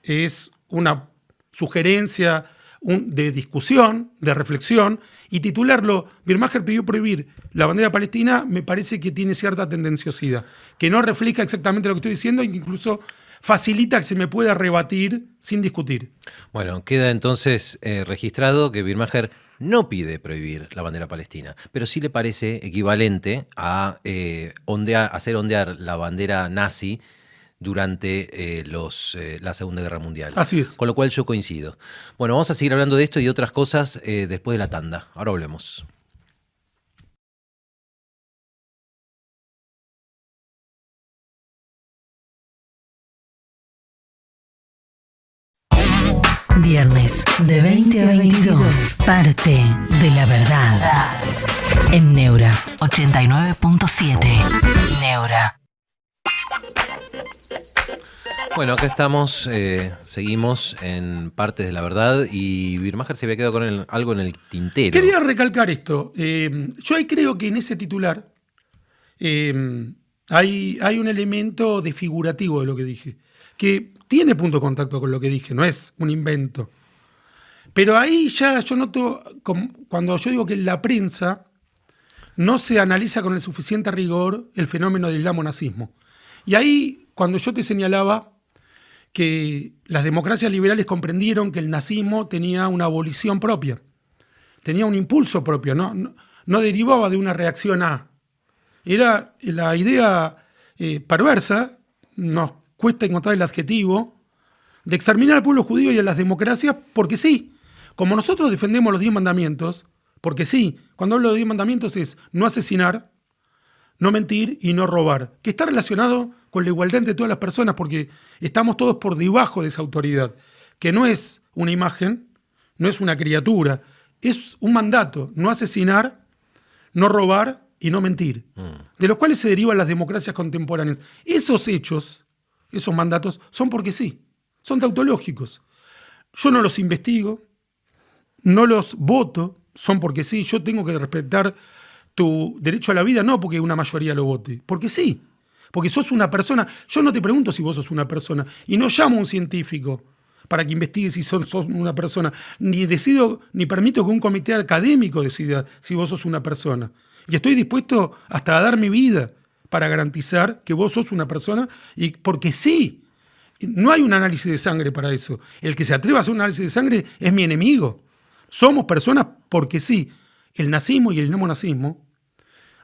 es una sugerencia de discusión, de reflexión, y titularlo Birmacher pidió prohibir la bandera palestina me parece que tiene cierta tendenciosidad, que no refleja exactamente lo que estoy diciendo e incluso facilita que se me pueda rebatir sin discutir. Bueno, queda entonces registrado que Birmacher no pide prohibir la bandera palestina, pero sí le parece equivalente a hacer ondear la bandera nazi durante la Segunda Guerra Mundial. Así es. Con lo cual yo coincido. Bueno, vamos a seguir hablando de esto y de otras cosas después de la tanda. Ahora volvemos. Viernes de 20 a 22. Parte de la verdad. En Neura 89.7. Neura. Bueno, acá estamos, seguimos en Partes de la Verdad y Birmacher se había quedado con algo en el tintero. Quería recalcar esto. Yo ahí creo que en ese titular hay un elemento desfigurativo de lo que dije, que tiene punto de contacto con lo que dije, no es un invento. Pero ahí ya yo noto, cuando yo digo que en la prensa no se analiza con el suficiente rigor el fenómeno del islamo-nazismo. Y ahí, cuando yo te señalaba que las democracias liberales comprendieron que el nazismo tenía una abolición propia, tenía un impulso propio, no derivaba de una reacción a. Era la idea perversa, nos cuesta encontrar el adjetivo, de exterminar al pueblo judío y a las democracias porque sí. Como nosotros defendemos los 10 mandamientos, porque sí, cuando hablo de 10 mandamientos es no asesinar, no mentir y no robar, que está relacionado con la igualdad entre todas las personas, porque estamos todos por debajo de esa autoridad, que no es una imagen, no es una criatura, es un mandato, no asesinar, no robar y no mentir, de los cuales se derivan las democracias contemporáneas. Esos hechos, esos mandatos, son porque sí, son tautológicos. Yo no los investigo, no los voto, son porque sí, yo tengo que respetar tu derecho a la vida, no porque una mayoría lo vote, porque sí, porque sos una persona. Yo no te pregunto si vos sos una persona, y no llamo a un científico para que investigue si sos una persona, ni permito que un comité académico decida si vos sos una persona. Y estoy dispuesto hasta a dar mi vida para garantizar que vos sos una persona, y porque sí, no hay un análisis de sangre para eso. El que se atreva a hacer un análisis de sangre es mi enemigo. Somos personas porque sí. El nazismo y el neonazismo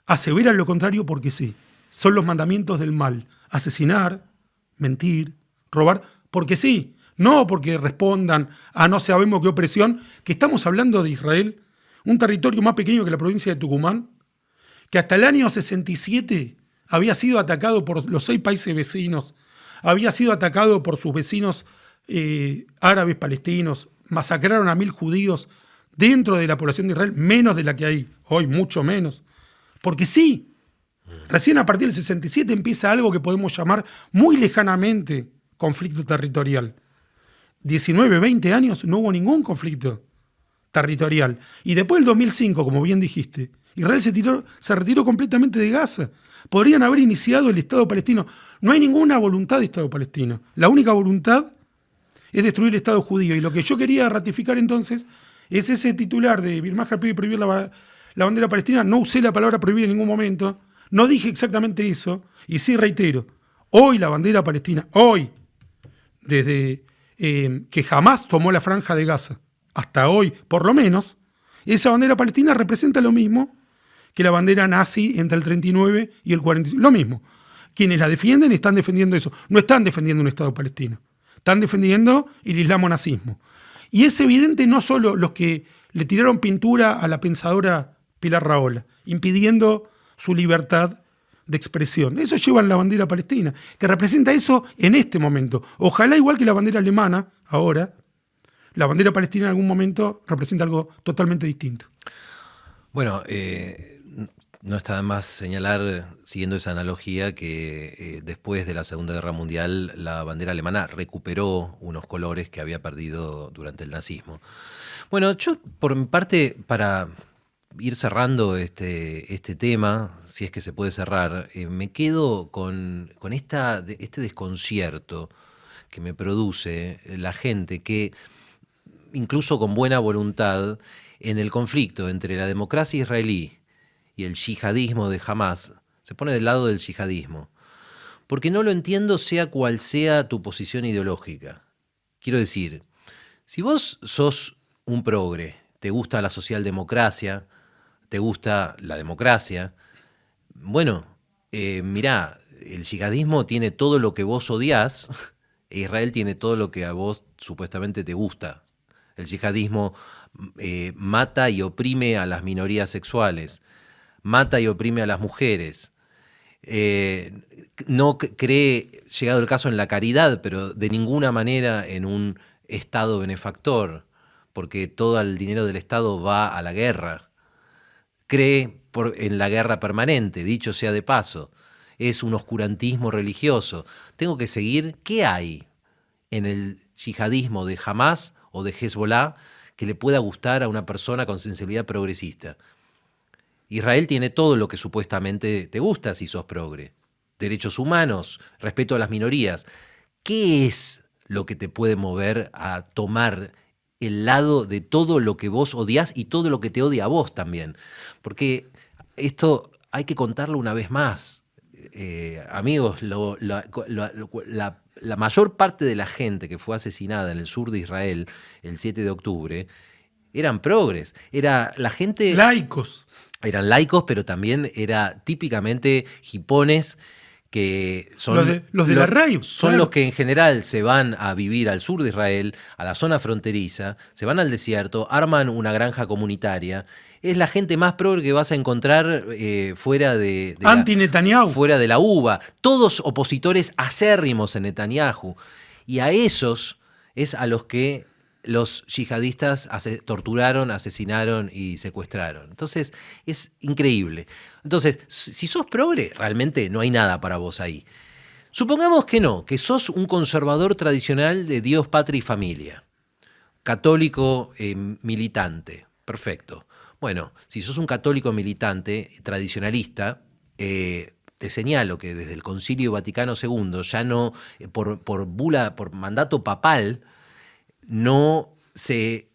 aseveran lo contrario porque sí. Son los mandamientos del mal. Asesinar, mentir, robar, porque sí. No porque respondan a no sabemos qué opresión, que estamos hablando de Israel, un territorio más pequeño que la provincia de Tucumán, que hasta el año 67 había sido atacado por los 6 países vecinos, había sido atacado por sus vecinos árabes palestinos, masacraron a 1000 judíos dentro de la población de Israel, menos de la que hay hoy, mucho menos. Porque sí, recién a partir del 67 empieza algo que podemos llamar muy lejanamente conflicto territorial. 19, 20 años no hubo ningún conflicto territorial. Y después del 2005, como bien dijiste, Israel se retiró completamente de Gaza. Podrían haber iniciado el Estado palestino. No hay ninguna voluntad de Estado palestino. La única voluntad es destruir el Estado judío. Y lo que yo quería ratificar entonces es ese titular de Birmacher pide prohibir la bandera palestina. No usé la palabra prohibir en ningún momento. No dije exactamente eso. Y sí reitero, hoy la bandera palestina, hoy, desde que jamás tomó la franja de Gaza, hasta hoy, por lo menos, esa bandera palestina representa lo mismo que la bandera nazi entre el 39 y el 45. Lo mismo. Quienes la defienden están defendiendo eso. No están defendiendo un Estado palestino. Están defendiendo el islamo-nazismo. Y es evidente no solo los que le tiraron pintura a la pensadora Pilar Rahola, impidiendo su libertad de expresión. Eso llevan la bandera palestina, que representa eso en este momento. Ojalá, igual que la bandera alemana, ahora, la bandera palestina en algún momento representa algo totalmente distinto. Bueno, no está de más señalar, siguiendo esa analogía, que después de la Segunda Guerra Mundial la bandera alemana recuperó unos colores que había perdido durante el nazismo. Bueno, yo por mi parte, para ir cerrando este tema, si es que se puede cerrar, me quedo con este desconcierto que me produce la gente que, incluso con buena voluntad, en el conflicto entre la democracia israelí y el yihadismo de Hamás, se pone del lado del yihadismo. Porque no lo entiendo, sea cual sea tu posición ideológica. Quiero decir, si vos sos un progre, te gusta la socialdemocracia, te gusta la democracia, bueno, mirá, el yihadismo tiene todo lo que vos odiás, e Israel tiene todo lo que a vos supuestamente te gusta. El yihadismo mata y oprime a las minorías sexuales, mata y oprime a las mujeres, no cree, llegado el caso, en la caridad, pero de ninguna manera en un Estado benefactor, porque todo el dinero del Estado va a la guerra. Cree en la guerra permanente, dicho sea de paso. Es un oscurantismo religioso. Tengo que seguir. ¿Qué hay en el yihadismo de Hamás o de Hezbollah que le pueda gustar a una persona con sensibilidad progresista? Israel tiene todo lo que supuestamente te gusta si sos progre. Derechos humanos, respeto a las minorías. ¿Qué es lo que te puede mover a tomar el lado de todo lo que vos odiás y todo lo que te odia a vos también? Porque esto hay que contarlo una vez más. Amigos, la mayor parte de la gente que fue asesinada en el sur de Israel el 7 de octubre eran progres. Era la gente... Laicos. Eran laicos, pero también era típicamente hipones, que son los de la RAI, son claro. Los que en general se van a vivir al sur de Israel, a la zona fronteriza, se van al desierto, arman una granja comunitaria. Es la gente más progre que vas a encontrar fuera de Anti-Netanyahu. Fuera de la UBA. Todos opositores acérrimos en Netanyahu. Y a esos es a los que los yihadistas torturaron, asesinaron y secuestraron. Entonces, es increíble. Entonces, si sos progre, realmente no hay nada para vos ahí. Supongamos que no, que sos un conservador tradicional de Dios, patria y familia. Católico militante. Perfecto. Bueno, si sos un católico militante, tradicionalista, te señalo que desde el Concilio Vaticano II, ya no, por bula, por mandato papal, no se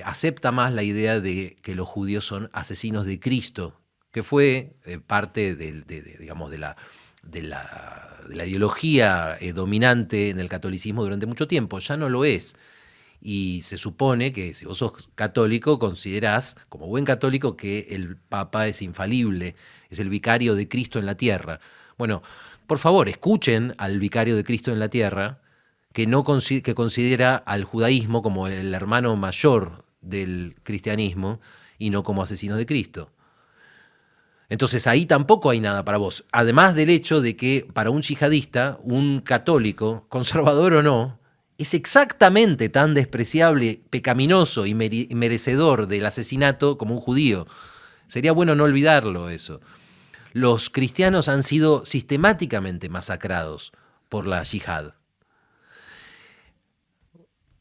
acepta más la idea de que los judíos son asesinos de Cristo, que fue parte digamos, de la ideología dominante en el catolicismo durante mucho tiempo. Ya no lo es. Y se supone que si vos sos católico, considerás, como buen católico, que el Papa es infalible, es el vicario de Cristo en la tierra. Bueno, por favor, escuchen al vicario de Cristo en la tierra, que considera al judaísmo como el hermano mayor del cristianismo y no como asesinos de Cristo. Entonces ahí tampoco hay nada para vos. Además del hecho de que para un yihadista, un católico, conservador o no, es exactamente tan despreciable, pecaminoso y merecedor del asesinato como un judío. Sería bueno no olvidarlo eso. Los cristianos han sido sistemáticamente masacrados por la yihad.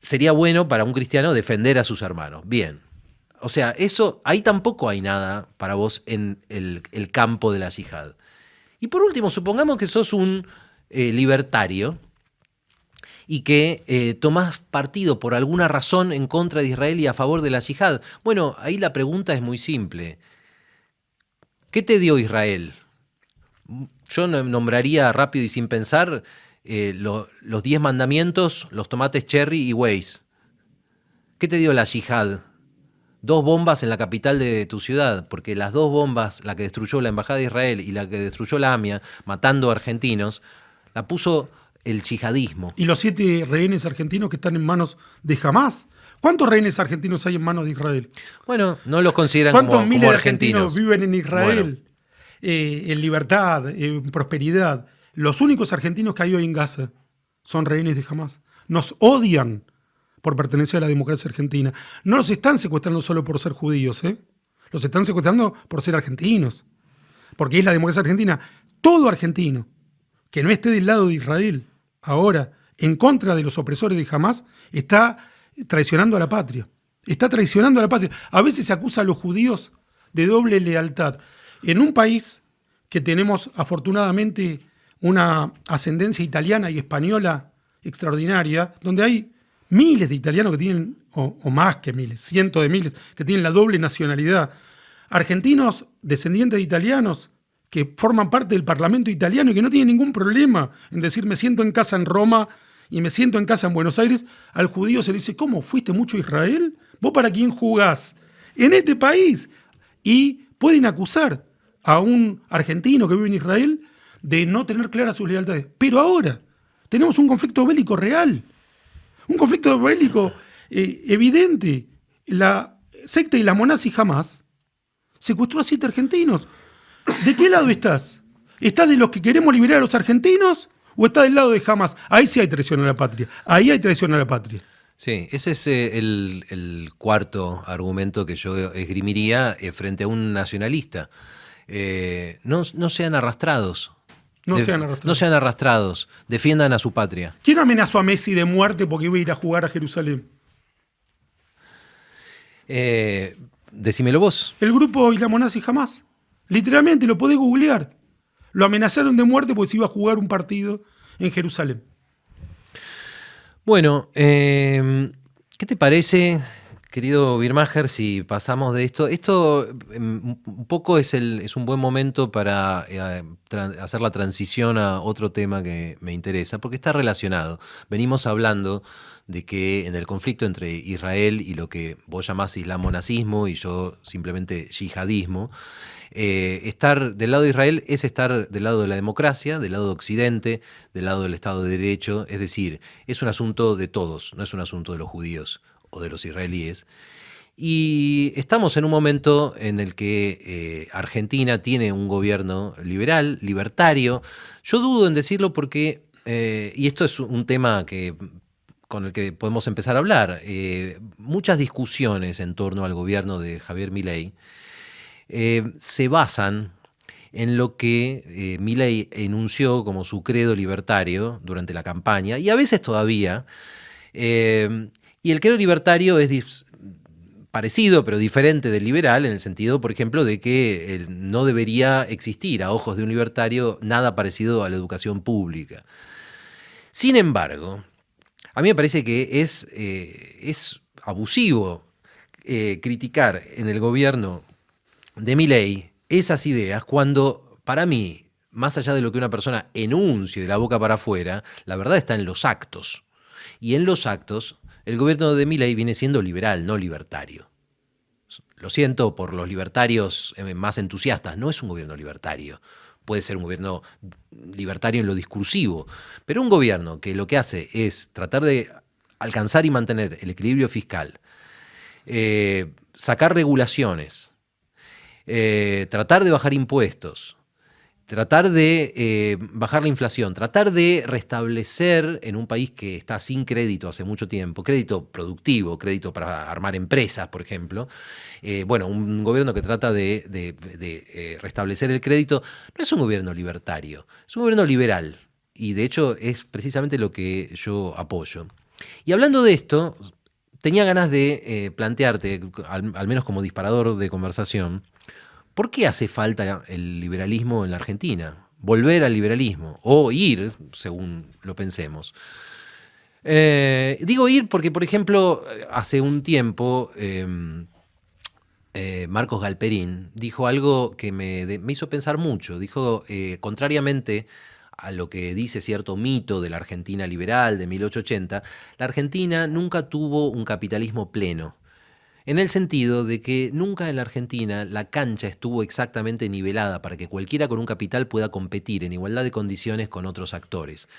Sería bueno para un cristiano defender a sus hermanos. Bien. O sea, eso, ahí tampoco hay nada para vos en el campo de la yihad. Y por último, supongamos que sos un libertario y que tomás partido por alguna razón en contra de Israel y a favor de la yihad. Bueno, ahí la pregunta es muy simple. ¿Qué te dio Israel? Yo nombraría rápido y sin pensar los 10 mandamientos, los tomates cherry y Waze. ¿Qué te dio la yihad? 2 bombas en la capital de tu ciudad, porque las 2 bombas, la que destruyó la Embajada de Israel y la que destruyó la AMIA, matando argentinos, la puso el yihadismo. Y los 7 rehenes argentinos que están en manos de Hamás. ¿Cuántos rehenes argentinos hay en manos de Israel? Bueno, no los consideran ¿Cuántos como miles de argentinos viven en Israel? Bueno. En libertad, en prosperidad. Los únicos argentinos que hay hoy en Gaza son rehenes de Hamás. Nos odian por pertenecer a la democracia argentina. No los están secuestrando solo por ser judíos, ¿eh? Los están secuestrando por ser argentinos. Porque es la democracia argentina. Todo argentino que no esté del lado de Israel, ahora, en contra de los opresores de Hamás, está traicionando a la patria. Está traicionando a la patria. A veces se acusa a los judíos de doble lealtad. En un país que tenemos afortunadamente una ascendencia italiana y española extraordinaria, donde hay miles de italianos que tienen, o más que miles, cientos de miles, que tienen la doble nacionalidad. Argentinos descendientes de italianos que forman parte del Parlamento italiano y que no tienen ningún problema en decir me siento en casa en Roma y me siento en casa en Buenos Aires. Al judío se le dice, ¿cómo? ¿Fuiste mucho a Israel? ¿Vos para quién jugás? En este país. Y pueden acusar a un argentino que vive en Israel de no tener claras sus lealtades. Pero ahora tenemos un conflicto bélico real. Un conflicto bélico evidente. La secta y la Monazi Hamas secuestró a 7 argentinos. ¿De qué lado estás? ¿Estás de los que queremos liberar a los argentinos o estás del lado de Hamas? Ahí sí hay traición a la patria. Ahí hay traición a la patria. Sí, ese es el cuarto argumento que yo esgrimiría frente a un nacionalista. No sean arrastrados. No sean arrastrados. No sean arrastrados. Defiendan a su patria. ¿Quién amenazó a Messi de muerte porque iba a ir a jugar a Jerusalén? Decímelo vos. El grupo Isla Monazi Hamas. Literalmente, lo podés googlear. Lo amenazaron de muerte porque se iba a jugar un partido en Jerusalén. Bueno, ¿qué te parece, querido Birmacher, si pasamos de esto? Esto un poco es un buen momento para hacer la transición a otro tema que me interesa, porque está relacionado. Venimos hablando de que en el conflicto entre Israel y lo que vos llamás islamonazismo y yo simplemente yihadismo, estar del lado de Israel es estar del lado de la democracia, del lado de Occidente, del lado del Estado de Derecho, es decir, es un asunto de todos, no es un asunto de los judíos o de los israelíes. Y estamos en un momento en el que Argentina tiene un gobierno liberal, libertario. Yo dudo en decirlo porque, y esto es un tema con el que podemos empezar a hablar, muchas discusiones en torno al gobierno de Javier Milei se basan en lo que Milei enunció como su credo libertario durante la campaña, y a veces todavía, y el credo libertario es parecido pero diferente del liberal en el sentido, por ejemplo, de que no debería existir a ojos de un libertario nada parecido a la educación pública. Sin embargo, a mí me parece que es abusivo criticar en el gobierno de Milei esas ideas cuando, para mí, más allá de lo que una persona enuncie de la boca para afuera, la verdad está en los actos. Y en los actos, el gobierno de Milei viene siendo liberal, no libertario. Lo siento por los libertarios más entusiastas, no es un gobierno libertario. Puede ser un gobierno libertario en lo discursivo, pero un gobierno que lo que hace es tratar de alcanzar y mantener el equilibrio fiscal, sacar regulaciones, tratar de bajar impuestos, tratar de bajar la inflación, tratar de restablecer en un país que está sin crédito hace mucho tiempo, crédito productivo, crédito para armar empresas, por ejemplo. Un gobierno que trata de restablecer el crédito no es un gobierno libertario, es un gobierno liberal. Y de hecho es precisamente lo que yo apoyo. Y hablando de esto, tenía ganas de plantearte, al menos como disparador de conversación, ¿por qué hace falta el liberalismo en la Argentina? Volver al liberalismo, o ir, según lo pensemos. Digo ir porque, por ejemplo, hace un tiempo Marcos Galperín dijo algo que me hizo pensar mucho. Dijo, contrariamente a lo que dice cierto mito de la Argentina liberal de 1880, la Argentina nunca tuvo un capitalismo pleno. En el sentido de que nunca en la Argentina la cancha estuvo exactamente nivelada para que cualquiera con un capital pueda competir en igualdad de condiciones con otros actores.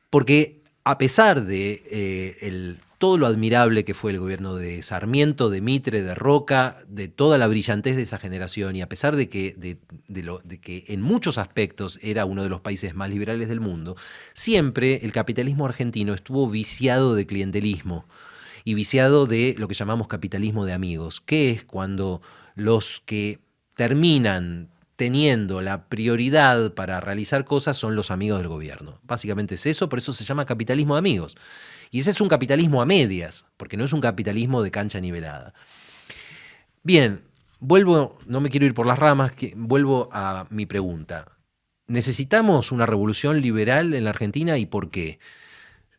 Porque a pesar de todo lo admirable que fue el gobierno de Sarmiento, de Mitre, de Roca, de toda la brillantez de esa generación, y a pesar de que en muchos aspectos era uno de los países más liberales del mundo, siempre el capitalismo argentino estuvo viciado de clientelismo y viciado de lo que llamamos capitalismo de amigos, que es cuando los que terminan teniendo la prioridad para realizar cosas son los amigos del gobierno. Básicamente es eso, por eso se llama capitalismo de amigos. Y ese es un capitalismo a medias, porque no es un capitalismo de cancha nivelada. Bien, vuelvo, no me quiero ir por las ramas, vuelvo a mi pregunta. ¿Necesitamos una revolución liberal en la Argentina y por qué?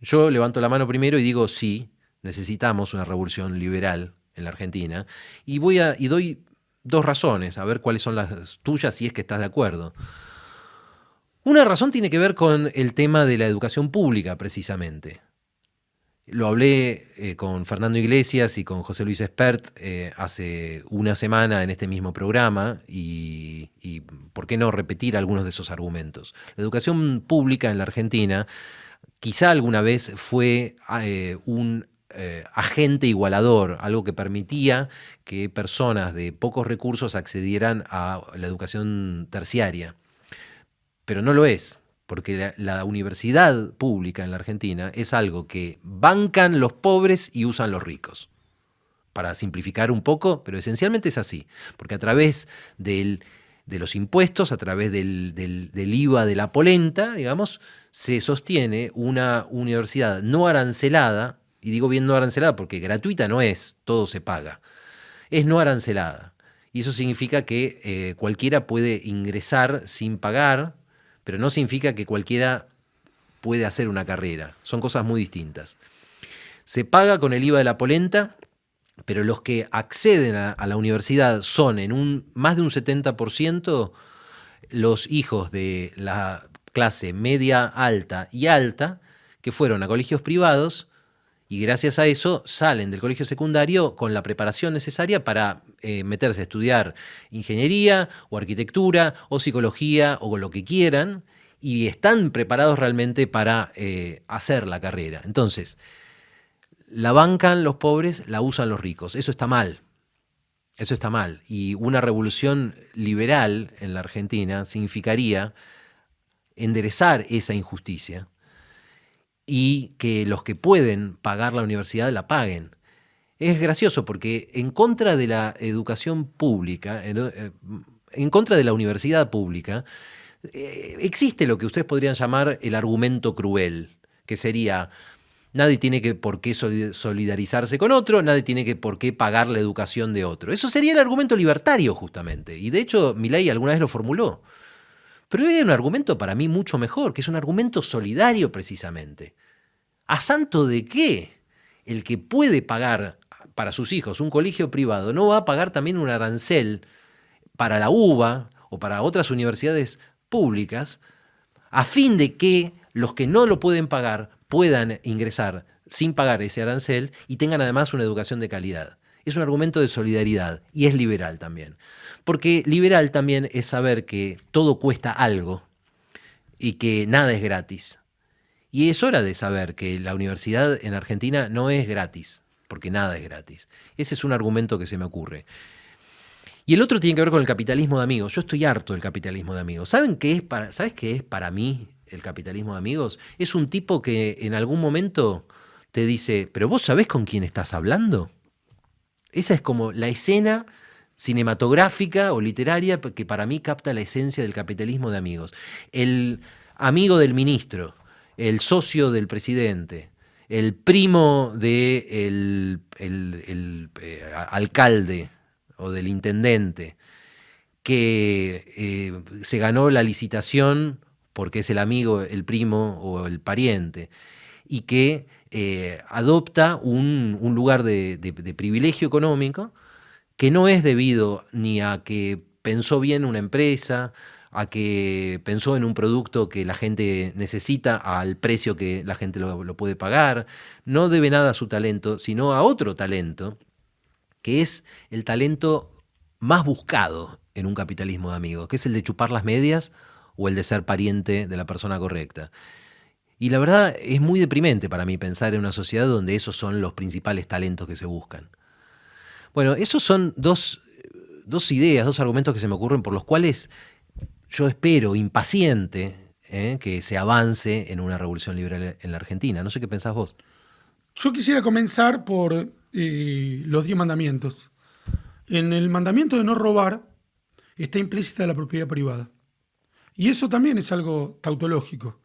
Yo levanto la mano primero y digo sí, necesitamos una revolución liberal en la Argentina y doy dos razones, a ver cuáles son las tuyas si es que estás de acuerdo. Una razón tiene que ver con el tema de la educación pública, precisamente. Lo hablé con Fernando Iglesias y con José Luis Espert hace una semana en este mismo programa y ¿por qué no repetir algunos de esos argumentos? La educación pública en la Argentina quizá alguna vez fue un agente igualador, algo que permitía que personas de pocos recursos accedieran a la educación terciaria. Pero no lo es, porque la universidad pública en la Argentina es algo que bancan los pobres y usan los ricos. Para simplificar un poco, pero esencialmente es así, porque a través de los impuestos, a través del IVA de la polenta, digamos, se sostiene una universidad no arancelada, y digo bien no arancelada porque gratuita no es, todo se paga, es no arancelada. Y eso significa que cualquiera puede ingresar sin pagar, pero no significa que cualquiera puede hacer una carrera. Son cosas muy distintas. Se paga con el IVA de la polenta, pero los que acceden a la universidad son en más de un 70% los hijos de la clase media, alta y alta, que fueron a colegios privados y gracias a eso salen del colegio secundario con la preparación necesaria para meterse a estudiar ingeniería o arquitectura o psicología o lo que quieran y están preparados realmente para hacer la carrera. Entonces, la bancan los pobres, la usan los ricos. Eso está mal. Eso está mal. Y una revolución liberal en la Argentina significaría enderezar esa injusticia y que los que pueden pagar la universidad la paguen. Es gracioso porque en contra de la educación pública, en contra de la universidad pública, existe lo que ustedes podrían llamar el argumento cruel, que sería: nadie tiene por qué solidarizarse con otro, nadie tiene por qué pagar la educación de otro. Eso sería el argumento libertario, justamente. Y de hecho, Milei alguna vez lo formuló. Pero hay un argumento para mí mucho mejor, que es un argumento solidario precisamente. ¿A santo de qué el que puede pagar para sus hijos un colegio privado no va a pagar también un arancel para la UBA o para otras universidades públicas a fin de que los que no lo pueden pagar puedan ingresar sin pagar ese arancel y tengan además una educación de calidad? Es un argumento de solidaridad y es liberal también. Porque liberal también es saber que todo cuesta algo y que nada es gratis. Y es hora de saber que la universidad en Argentina no es gratis, porque nada es gratis. Ese es un argumento que se me ocurre. Y el otro tiene que ver con el capitalismo de amigos. Yo estoy harto del capitalismo de amigos. ¿Sabes qué es para mí el capitalismo de amigos? Es un tipo que en algún momento te dice: ¿pero vos sabés con quién estás hablando? Esa es como la escena cinematográfica o literaria que para mí capta la esencia del capitalismo de amigos. El amigo del ministro, el socio del presidente, el primo del alcalde o del intendente, que se ganó la licitación porque es el amigo, el primo o el pariente, y que adopta un lugar de privilegio económico que no es debido ni a que pensó bien una empresa, a que pensó en un producto que la gente necesita al precio que la gente lo puede pagar, no debe nada a su talento, sino a otro talento, que es el talento más buscado en un capitalismo de amigos, que es el de chupar las medias o el de ser pariente de la persona correcta. Y la verdad es muy deprimente para mí pensar en una sociedad donde esos son los principales talentos que se buscan. Bueno, esos son dos ideas, dos argumentos que se me ocurren por los cuales yo espero, impaciente, que se avance en una revolución liberal en la Argentina. No sé qué pensás vos. Yo quisiera comenzar por los 10 mandamientos. En el mandamiento de no robar está implícita la propiedad privada. Y eso también es algo tautológico.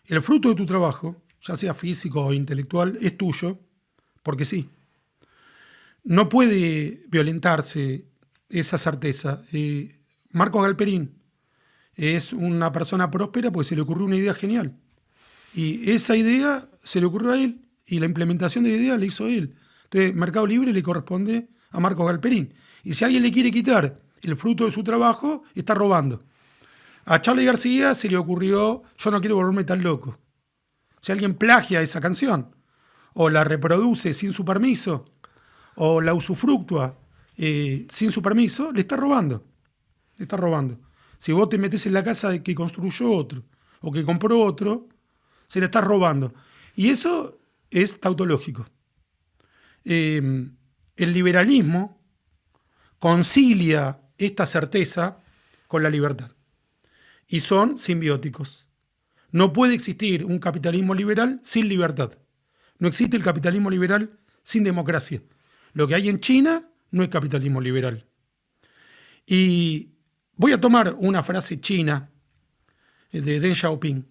El fruto de tu trabajo, ya sea físico o intelectual, es tuyo, porque sí. No puede violentarse esa certeza. Marcos Galperín es una persona próspera porque se le ocurrió una idea genial. Y esa idea se le ocurrió a él y la implementación de la idea la hizo él. Entonces, Mercado Libre le corresponde a Marcos Galperín. Y si alguien le quiere quitar el fruto de su trabajo, está robando. A Charly García se le ocurrió Yo no quiero volverme tan loco. Si alguien plagia esa canción, o la reproduce sin su permiso, o la usufructúa sin su permiso, le está robando. Le está robando. Si vos te metés en la casa de que construyó otro, o que compró otro, se le está robando. Y eso es tautológico. El liberalismo concilia esta certeza con la libertad. Y son simbióticos. No puede existir un capitalismo liberal sin libertad. No existe el capitalismo liberal sin democracia. Lo que hay en China no es capitalismo liberal. Y voy a tomar una frase china de Deng Xiaoping,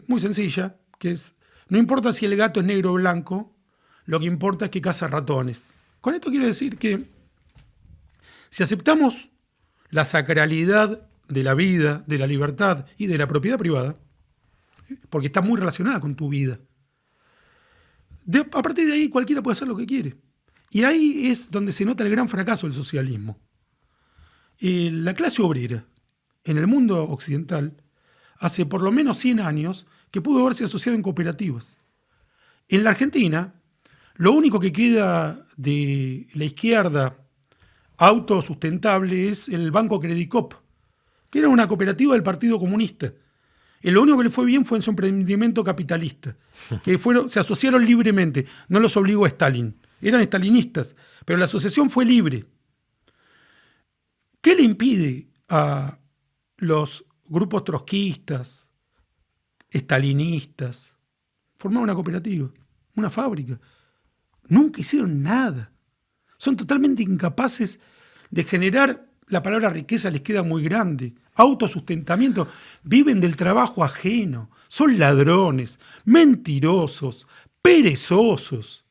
muy sencilla, que es: no importa si el gato es negro o blanco, lo que importa es que caza ratones. Con esto quiero decir que si aceptamos la sacralidad de la vida, de la libertad y de la propiedad privada, porque está muy relacionada con tu vida, a partir de ahí cualquiera puede hacer lo que quiere. Y ahí es donde se nota el gran fracaso del socialismo. La clase obrera en el mundo occidental hace por lo menos 100 años que pudo haberse asociado en cooperativas. En la Argentina, lo único que queda de la izquierda autosustentable es el Banco Credicop, que era una cooperativa del Partido Comunista. Y lo único que le fue bien fue en su emprendimiento capitalista, que se asociaron libremente, no los obligó a Stalin. Eran stalinistas, pero la asociación fue libre. ¿Qué le impide a los grupos trotskistas, stalinistas, formar una cooperativa, una fábrica? Nunca hicieron nada. Son totalmente incapaces de generar, la palabra riqueza les queda muy grande, autosustentamiento, viven del trabajo ajeno, son ladrones, mentirosos, perezosos.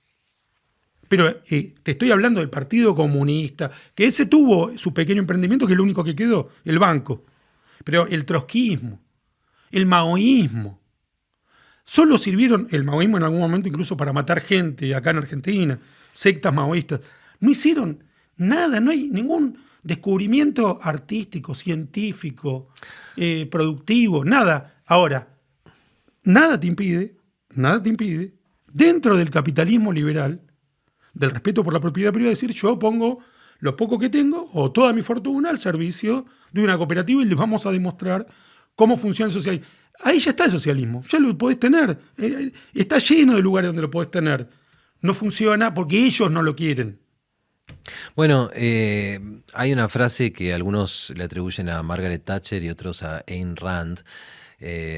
Pero te estoy hablando del Partido Comunista, que ese tuvo su pequeño emprendimiento, que es lo único que quedó, el banco. Pero el trotskismo, el maoísmo, solo sirvieron, el maoísmo en algún momento incluso para matar gente acá en Argentina, sectas maoístas, no hicieron nada, no hay ningún descubrimiento artístico, científico, productivo, nada. Ahora, nada te impide, dentro del capitalismo liberal, del respeto por la propiedad privada, decir: yo pongo lo poco que tengo o toda mi fortuna al servicio de una cooperativa y les vamos a demostrar cómo funciona el socialismo. Ahí ya está el socialismo, ya lo podés tener, está lleno de lugares donde lo podés tener. No funciona porque ellos no lo quieren. Bueno, hay una frase que algunos le atribuyen a Margaret Thatcher y otros a Ayn Rand.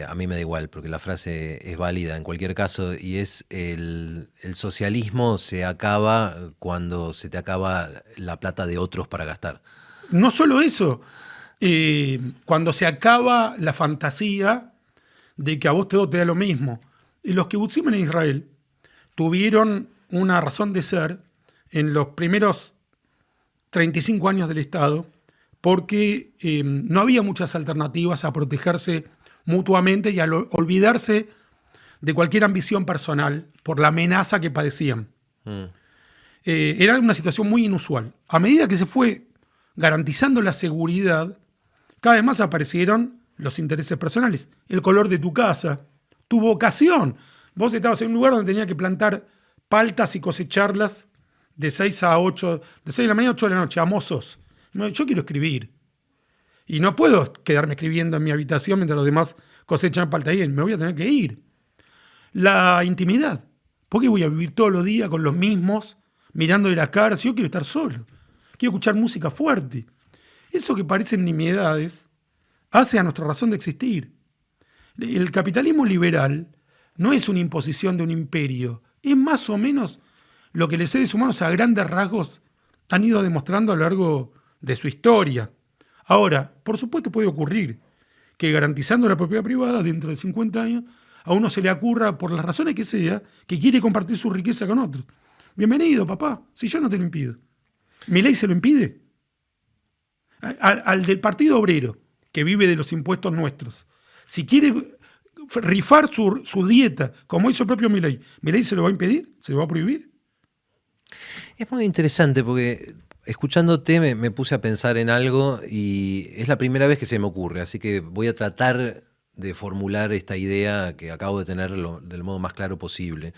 A mí me da igual, porque la frase es válida en cualquier caso, y es: el socialismo se acaba cuando se te acaba la plata de otros para gastar. No solo eso, cuando se acaba la fantasía de que a vos todo te da lo mismo. Los kibutzim en Israel tuvieron una razón de ser en los primeros 35 años del Estado, porque no había muchas alternativas a protegerse mutuamente y al olvidarse de cualquier ambición personal por la amenaza que padecían. Era una situación muy inusual. A medida que se fue garantizando la seguridad, cada vez más aparecieron los intereses personales. El color de tu casa, tu vocación. Vos estabas en un lugar donde tenías que plantar paltas y cosecharlas de 6 a 8, de 6 de la mañana a 8 de la noche, a mozos. Yo quiero escribir. Y no puedo quedarme escribiendo en mi habitación mientras los demás cosechan palta y me voy a tener que ir. La intimidad. ¿Por qué voy a vivir todos los días con los mismos, mirándole la cara? Si yo quiero estar solo. Quiero escuchar música fuerte. Eso que parecen nimiedades hace a nuestra razón de existir. El capitalismo liberal no es una imposición de un imperio. Es más o menos lo que los seres humanos a grandes rasgos han ido demostrando a lo largo de su historia. Ahora, por supuesto puede ocurrir que garantizando la propiedad privada dentro de 50 años a uno se le ocurra, por las razones que sea, que quiere compartir su riqueza con otros. Bienvenido, papá, si yo no te lo impido. ¿Mi ley se lo impide? al del Partido Obrero, que vive de los impuestos nuestros, si quiere rifar su dieta, como hizo el propio Milei, ¿Milei se lo va a impedir? ¿Se lo va a prohibir? Es muy interesante porque escuchándote me puse a pensar en algo y es la primera vez que se me ocurre, así que voy a tratar de formular esta idea que acabo de tener del modo más claro posible.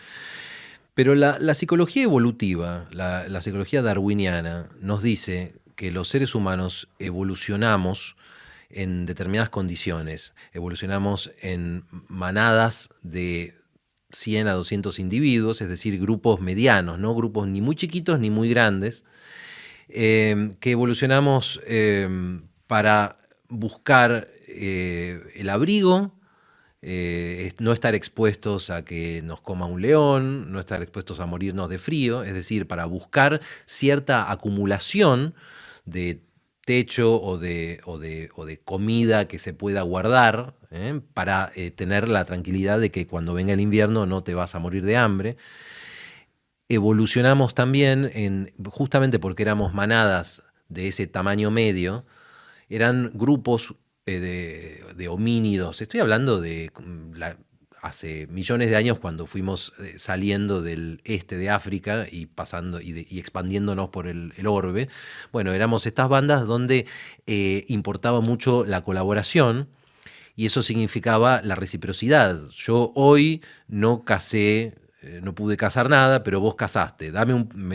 Pero la psicología evolutiva, la psicología darwiniana, nos dice que los seres humanos evolucionamos en determinadas condiciones. Evolucionamos en manadas de 100 a 200 individuos, es decir, grupos medianos, no grupos ni muy chiquitos ni muy grandes, que evolucionamos para buscar el abrigo, no estar expuestos a que nos coma un león, no estar expuestos a morirnos de frío, es decir, para buscar cierta acumulación de techo o de comida que se pueda guardar, para tener la tranquilidad de que cuando venga el invierno no te vas a morir de hambre. Evolucionamos también justamente porque éramos manadas de ese tamaño medio, eran grupos de homínidos. Estoy hablando de hace millones de años, cuando fuimos saliendo del este de África y pasando y expandiéndonos por el orbe. Bueno, éramos estas bandas donde importaba mucho la colaboración y eso significaba la reciprocidad. Yo hoy no casé, no pude cazar nada, pero vos cazaste.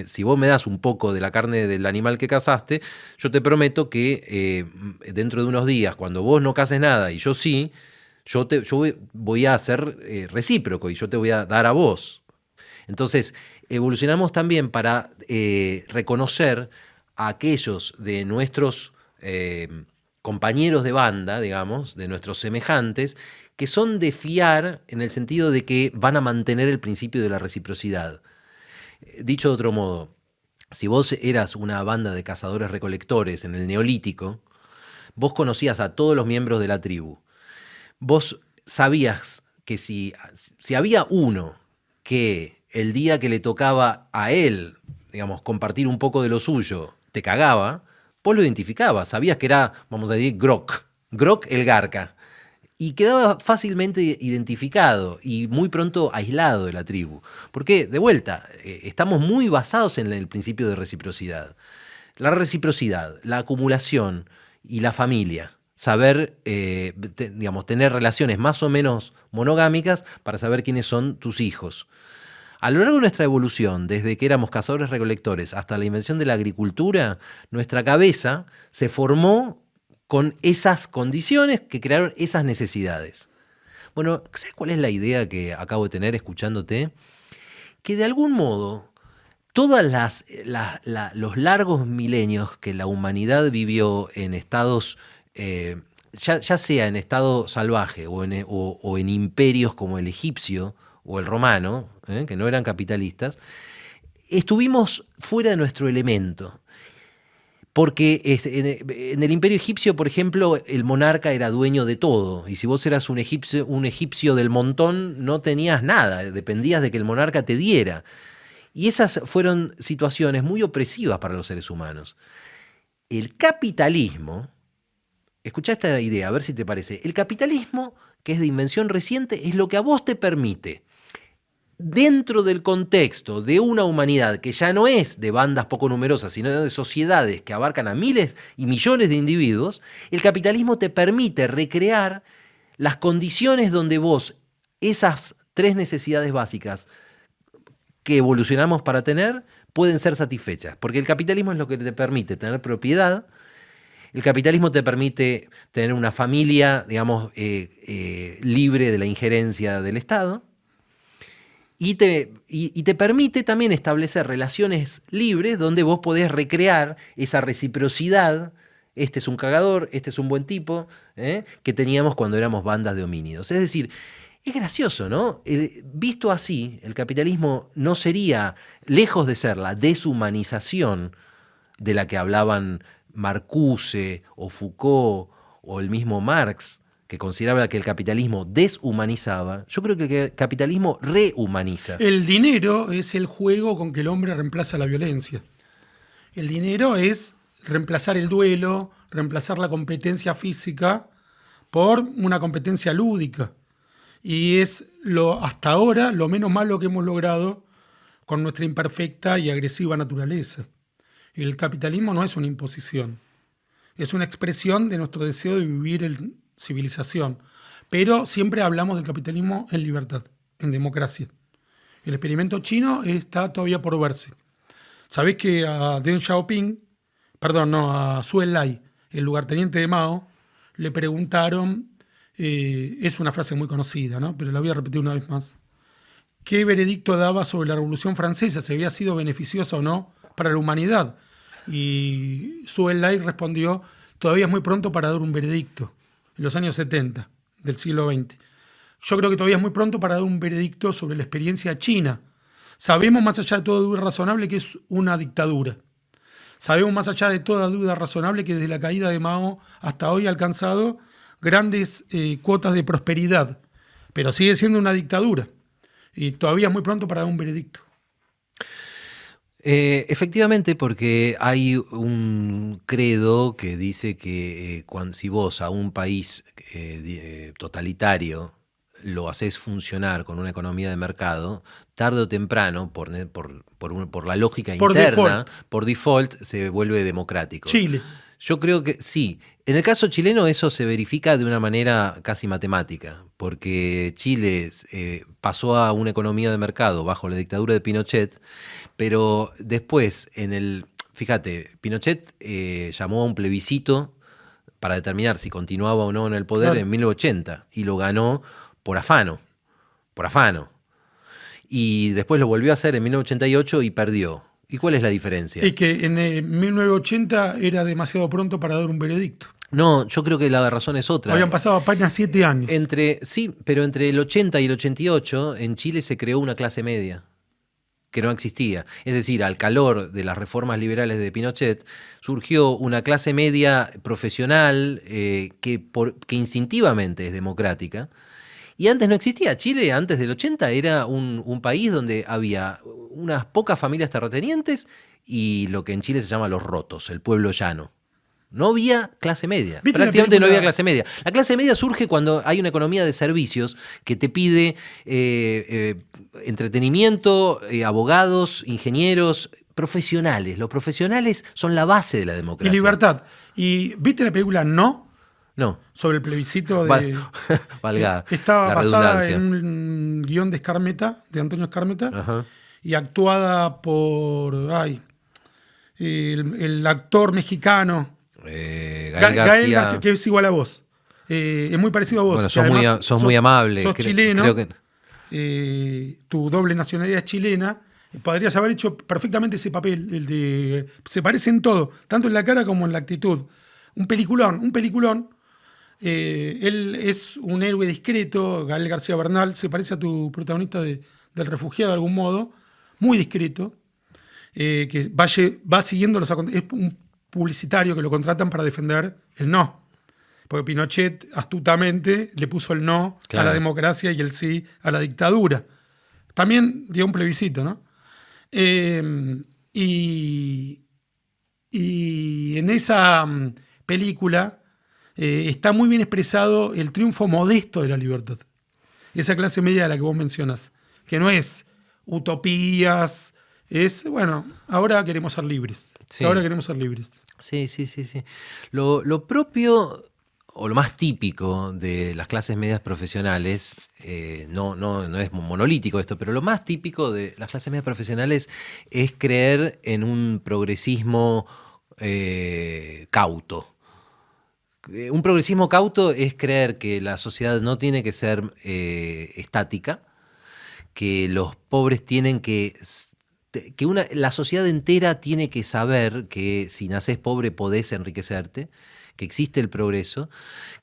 Si vos me das un poco de la carne del animal que cazaste, yo te prometo que dentro de unos días, cuando vos no caces nada y yo sí, yo voy a ser recíproco y yo te voy a dar a vos. Entonces, evolucionamos también para reconocer a aquellos de nuestros compañeros de banda, digamos, de nuestros semejantes, que son de fiar en el sentido de que van a mantener el principio de la reciprocidad. Dicho de otro modo, si vos eras una banda de cazadores-recolectores en el Neolítico, vos conocías a todos los miembros de la tribu. Vos sabías que si había uno que el día que le tocaba a él, digamos, compartir un poco de lo suyo, te cagaba, vos lo identificabas, sabías que era, vamos a decir, Grok el garca, y quedaba fácilmente identificado y muy pronto aislado de la tribu. Porque, de vuelta, estamos muy basados en el principio de reciprocidad. La reciprocidad, la acumulación y la familia. Saber, tener relaciones más o menos monogámicas para saber quiénes son tus hijos. A lo largo de nuestra evolución, desde que éramos cazadores-recolectores hasta la invención de la agricultura, nuestra cabeza se formó con esas condiciones que crearon esas necesidades. Bueno, ¿sabes cuál es la idea que acabo de tener escuchándote? Que de algún modo todos los largos milenios que la humanidad vivió en estados, ya sea en estado salvaje o en imperios como el egipcio o el romano, que no eran capitalistas, estuvimos fuera de nuestro elemento. Porque en el imperio egipcio, por ejemplo, el monarca era dueño de todo. Y si vos eras un egipcio del montón, no tenías nada, dependías de que el monarca te diera. Y esas fueron situaciones muy opresivas para los seres humanos. El capitalismo, escuchá esta idea, a ver si te parece. El capitalismo, que es de invención reciente, es lo que a vos te permite, dentro del contexto de una humanidad que ya no es de bandas poco numerosas, sino de sociedades que abarcan a miles y millones de individuos, el capitalismo te permite recrear las condiciones donde vos, esas tres necesidades básicas que evolucionamos para tener, pueden ser satisfechas. Porque el capitalismo es lo que te permite tener propiedad, el capitalismo te permite tener una familia, digamos, libre de la injerencia del Estado, y te permite también establecer relaciones libres donde vos podés recrear esa reciprocidad, este es un cagador, este es un buen tipo, que teníamos cuando éramos bandas de homínidos. Es decir, es gracioso, ¿no? Visto así, el capitalismo no sería, lejos de ser la deshumanización de la que hablaban Marcuse o Foucault o el mismo Marx, que consideraba que el capitalismo deshumanizaba, yo creo que el capitalismo rehumaniza. El dinero es el juego con que el hombre reemplaza la violencia. El dinero es reemplazar el duelo, reemplazar la competencia física por una competencia lúdica. Y es hasta ahora lo menos malo que hemos logrado con nuestra imperfecta y agresiva naturaleza. El capitalismo no es una imposición, es una expresión de nuestro deseo de vivir en civilización. Pero siempre hablamos del capitalismo en libertad, en democracia. El experimento chino está todavía por verse. ¿Sabés que a Deng Xiaoping, a Zhou Enlai, el lugarteniente de Mao, le preguntaron, es una frase muy conocida, ¿no? Pero la voy a repetir una vez más, ¿qué veredicto daba sobre la Revolución Francesa? ¿Si había sido beneficiosa o no para la humanidad? Y Zhou Enlai respondió, todavía es muy pronto para dar un veredicto, en los años 70 del siglo XX. Yo creo que todavía es muy pronto para dar un veredicto sobre la experiencia china. Sabemos, más allá de toda duda razonable, que es una dictadura. Sabemos, más allá de toda duda razonable, que desde la caída de Mao hasta hoy ha alcanzado grandes cuotas de prosperidad, pero sigue siendo una dictadura. Y todavía es muy pronto para dar un veredicto. Efectivamente, porque hay un credo que dice que si vos a un país totalitario lo haces funcionar con una economía de mercado, tarde o temprano, por la lógica interna, por default, se vuelve democrático. Chile. Yo creo que sí. En el caso chileno eso se verifica de una manera casi matemática, porque Chile pasó a una economía de mercado bajo la dictadura de Pinochet, pero después, fíjate, Pinochet llamó a un plebiscito para determinar si continuaba o no en el poder, claro, en 1980, y lo ganó por afano. Y después lo volvió a hacer en 1988 y perdió. ¿Y cuál es la diferencia? Y que en 1980 era demasiado pronto para dar un veredicto. No, yo creo que la razón es otra. Habían pasado apenas 7 años. Sí, pero entre el 80 y el 88 en Chile se creó una clase media que no existía. Es decir, al calor de las reformas liberales de Pinochet, surgió una clase media profesional que instintivamente es democrática. Y antes no existía. Chile, antes del 80, era un país donde había unas pocas familias terratenientes y lo que en Chile se llama los rotos, el pueblo llano. No había clase media, prácticamente no había clase media. La clase media surge cuando hay una economía de servicios que te pide entretenimiento, abogados, ingenieros, profesionales. Los profesionales son la base de la democracia. Y libertad. ¿Y viste la película No? No. Sobre el plebiscito de... Valga estaba la basada redundancia. en un guión de Escarmeta, de Antonio Escarmeta, Ajá. y actuada por el actor mexicano Gael García, que es igual a vos. Es muy parecido a vos. Bueno, sos muy amable. Sos chileno, creo que... tu doble nacionalidad es chilena. Podrías haber hecho perfectamente ese papel. Se parece en todo, tanto en la cara como en la actitud. Un peliculón. Él es un héroe discreto, Gael García Bernal, se parece a tu protagonista del Refugiado de algún modo, muy discreto, que va siguiendo los acontecimientos. Es un publicitario que lo contratan para defender el no, porque Pinochet astutamente le puso el no, claro, a la democracia y el sí a la dictadura. También dio un plebiscito, ¿no? Y en esa película está muy bien expresado el triunfo modesto de la libertad. Esa clase media de la que vos mencionas, que no es utopías, es, bueno, ahora queremos ser libres. Sí. Ahora queremos ser libres. Sí. Lo propio o lo más típico de las clases medias profesionales, no es monolítico esto, pero lo más típico de las clases medias profesionales es creer en un progresismo cauto. Un progresismo cauto es creer que la sociedad no tiene que ser estática, que los pobres tienen la sociedad entera tiene que saber que si nacés pobre podés enriquecerte, que existe el progreso,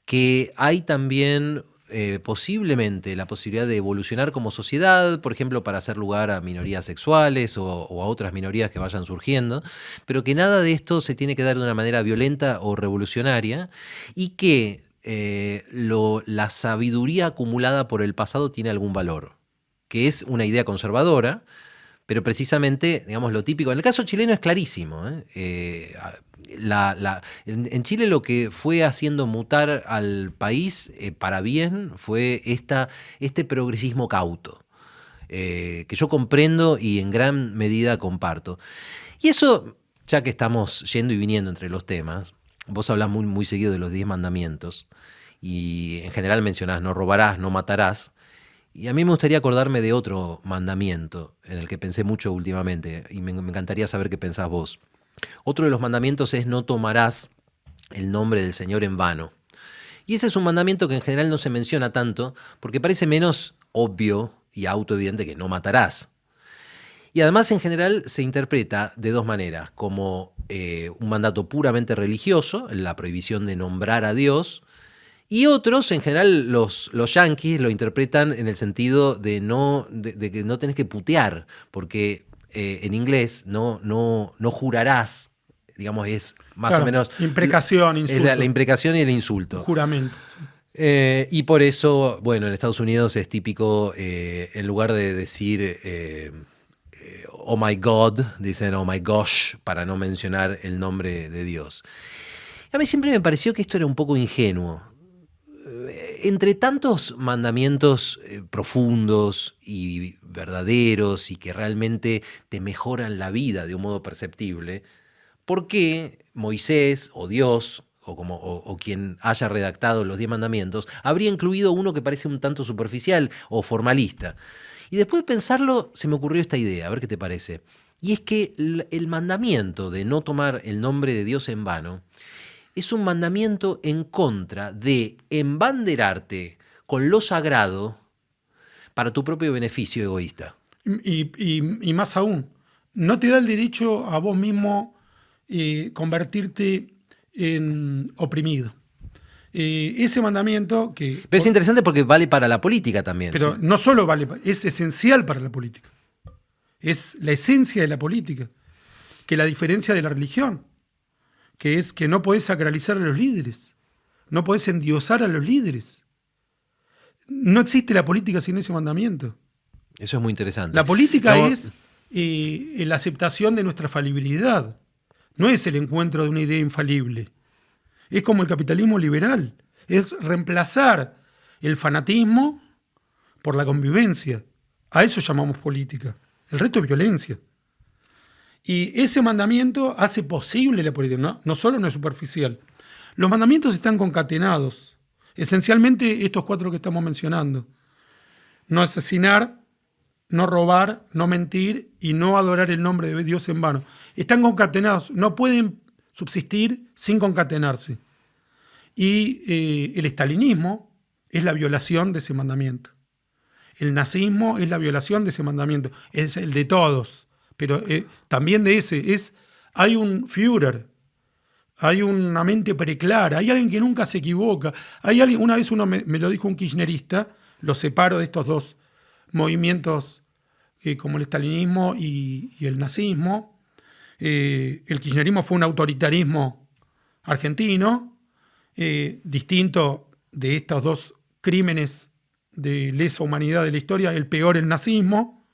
que hay también posiblemente la posibilidad de evolucionar como sociedad, por ejemplo, para hacer lugar a minorías sexuales o a otras minorías que vayan surgiendo, pero que nada de esto se tiene que dar de una manera violenta o revolucionaria y que la sabiduría acumulada por el pasado tiene algún valor, que es una idea conservadora, pero precisamente, digamos, lo típico. En el caso chileno es clarísimo, en Chile lo que fue haciendo mutar al país para bien fue este progresismo cauto, que yo comprendo y en gran medida comparto. Y eso, ya que estamos yendo y viniendo entre los temas, vos hablás muy, muy seguido de los 10 mandamientos y en general mencionás no robarás, no matarás. Y a mí me gustaría acordarme de otro mandamiento en el que pensé mucho últimamente y me encantaría saber qué pensás vos. Otro de los mandamientos es no tomarás el nombre del Señor en vano. Y ese es un mandamiento que en general no se menciona tanto porque parece menos obvio y autoevidente que no matarás. Y además en general se interpreta de dos maneras, como un mandato puramente religioso, la prohibición de nombrar a Dios, y otros, en general los yanquis lo interpretan en el sentido de que no tenés que putear, porque en inglés no jurarás, digamos, es más Claro, o menos... imprecación, Es insulto. la imprecación y el insulto. Juramento. Sí. Y por eso, bueno, en Estados Unidos es típico, en lugar de decir oh my God, dicen oh my gosh, para no mencionar el nombre de Dios. A mí siempre me pareció que esto era un poco ingenuo. Entre tantos mandamientos profundos y verdaderos y que realmente te mejoran la vida de un modo perceptible, ¿por qué Moisés o Dios o quien haya redactado los 10 mandamientos habría incluido uno que parece un tanto superficial o formalista? Y después de pensarlo se me ocurrió esta idea, a ver qué te parece. Y es que el mandamiento de no tomar el nombre de Dios en vano es un mandamiento en contra de embanderarte con lo sagrado para tu propio beneficio egoísta. Y más aún, no te da el derecho a vos mismo convertirte en oprimido. Ese mandamiento que... Pero es interesante porque vale para la política también. Pero ¿sí? no solo vale, es esencial para la política. Es la esencia de la política, que la diferencia de la religión, que es que no podés sacralizar a los líderes, no podés endiosar a los líderes. No existe la política sin ese mandamiento. Eso es muy interesante. La política No, es la aceptación de nuestra falibilidad, no es el encuentro de una idea infalible. Es como el capitalismo liberal, es reemplazar el fanatismo por la convivencia. A eso llamamos política. El resto es violencia. Y ese mandamiento hace posible la política, no solo no es superficial. Los mandamientos están concatenados, esencialmente estos 4 que estamos mencionando. No asesinar, no robar, no mentir y no adorar el nombre de Dios en vano. Están concatenados, no pueden subsistir sin concatenarse. Y el estalinismo es la violación de ese mandamiento. El nazismo es la violación de ese mandamiento, es el de todos. Pero también de ese, hay un Führer, hay una mente preclara, hay alguien que nunca se equivoca. Hay alguien, una vez me lo dijo un kirchnerista, lo separo de estos dos movimientos como el estalinismo y el nazismo. El kirchnerismo fue un autoritarismo argentino, distinto de estos dos crímenes de lesa humanidad de la historia, el peor el nazismo,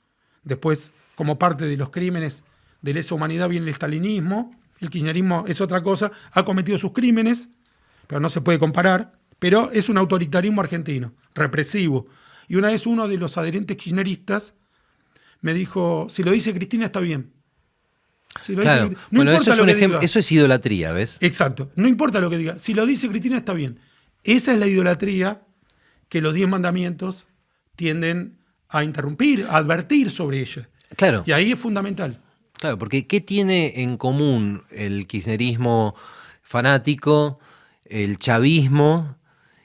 después como parte de los crímenes de lesa humanidad viene el estalinismo, el kirchnerismo es otra cosa, ha cometido sus crímenes, pero no se puede comparar, pero es un autoritarismo argentino, represivo. Y una vez uno de los adherentes kirchneristas me dijo, si lo dice Cristina está bien. Si lo claro. dice, no bueno, importa eso es, lo un que ejemplo, diga. eso es idolatría, ¿ves? Exacto, no importa lo que diga, si lo dice Cristina está bien. Esa es la idolatría que los 10 mandamientos tienden a interrumpir, a advertir sobre ella. Claro. Y ahí es fundamental. Claro, porque ¿qué tiene en común el kirchnerismo fanático, el chavismo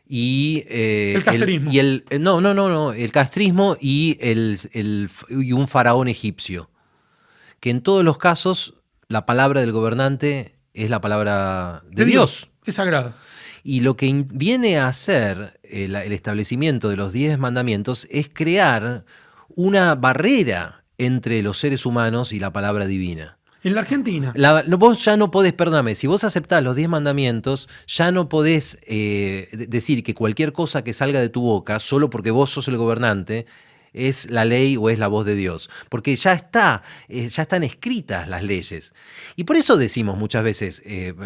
y El castrismo. el castrismo y un faraón egipcio? Que en todos los casos la palabra del gobernante es la palabra de Dios. Es sagrado. Y lo que viene a hacer el establecimiento de los 10 mandamientos es crear una barrera entre los seres humanos y la palabra divina. En la Argentina. Vos ya no podés, perdóname, si vos aceptás los 10 mandamientos, ya no podés decir que cualquier cosa que salga de tu boca, solo porque vos sos el gobernante, es la ley o es la voz de Dios, porque ya están escritas las leyes. Y por eso decimos muchas veces,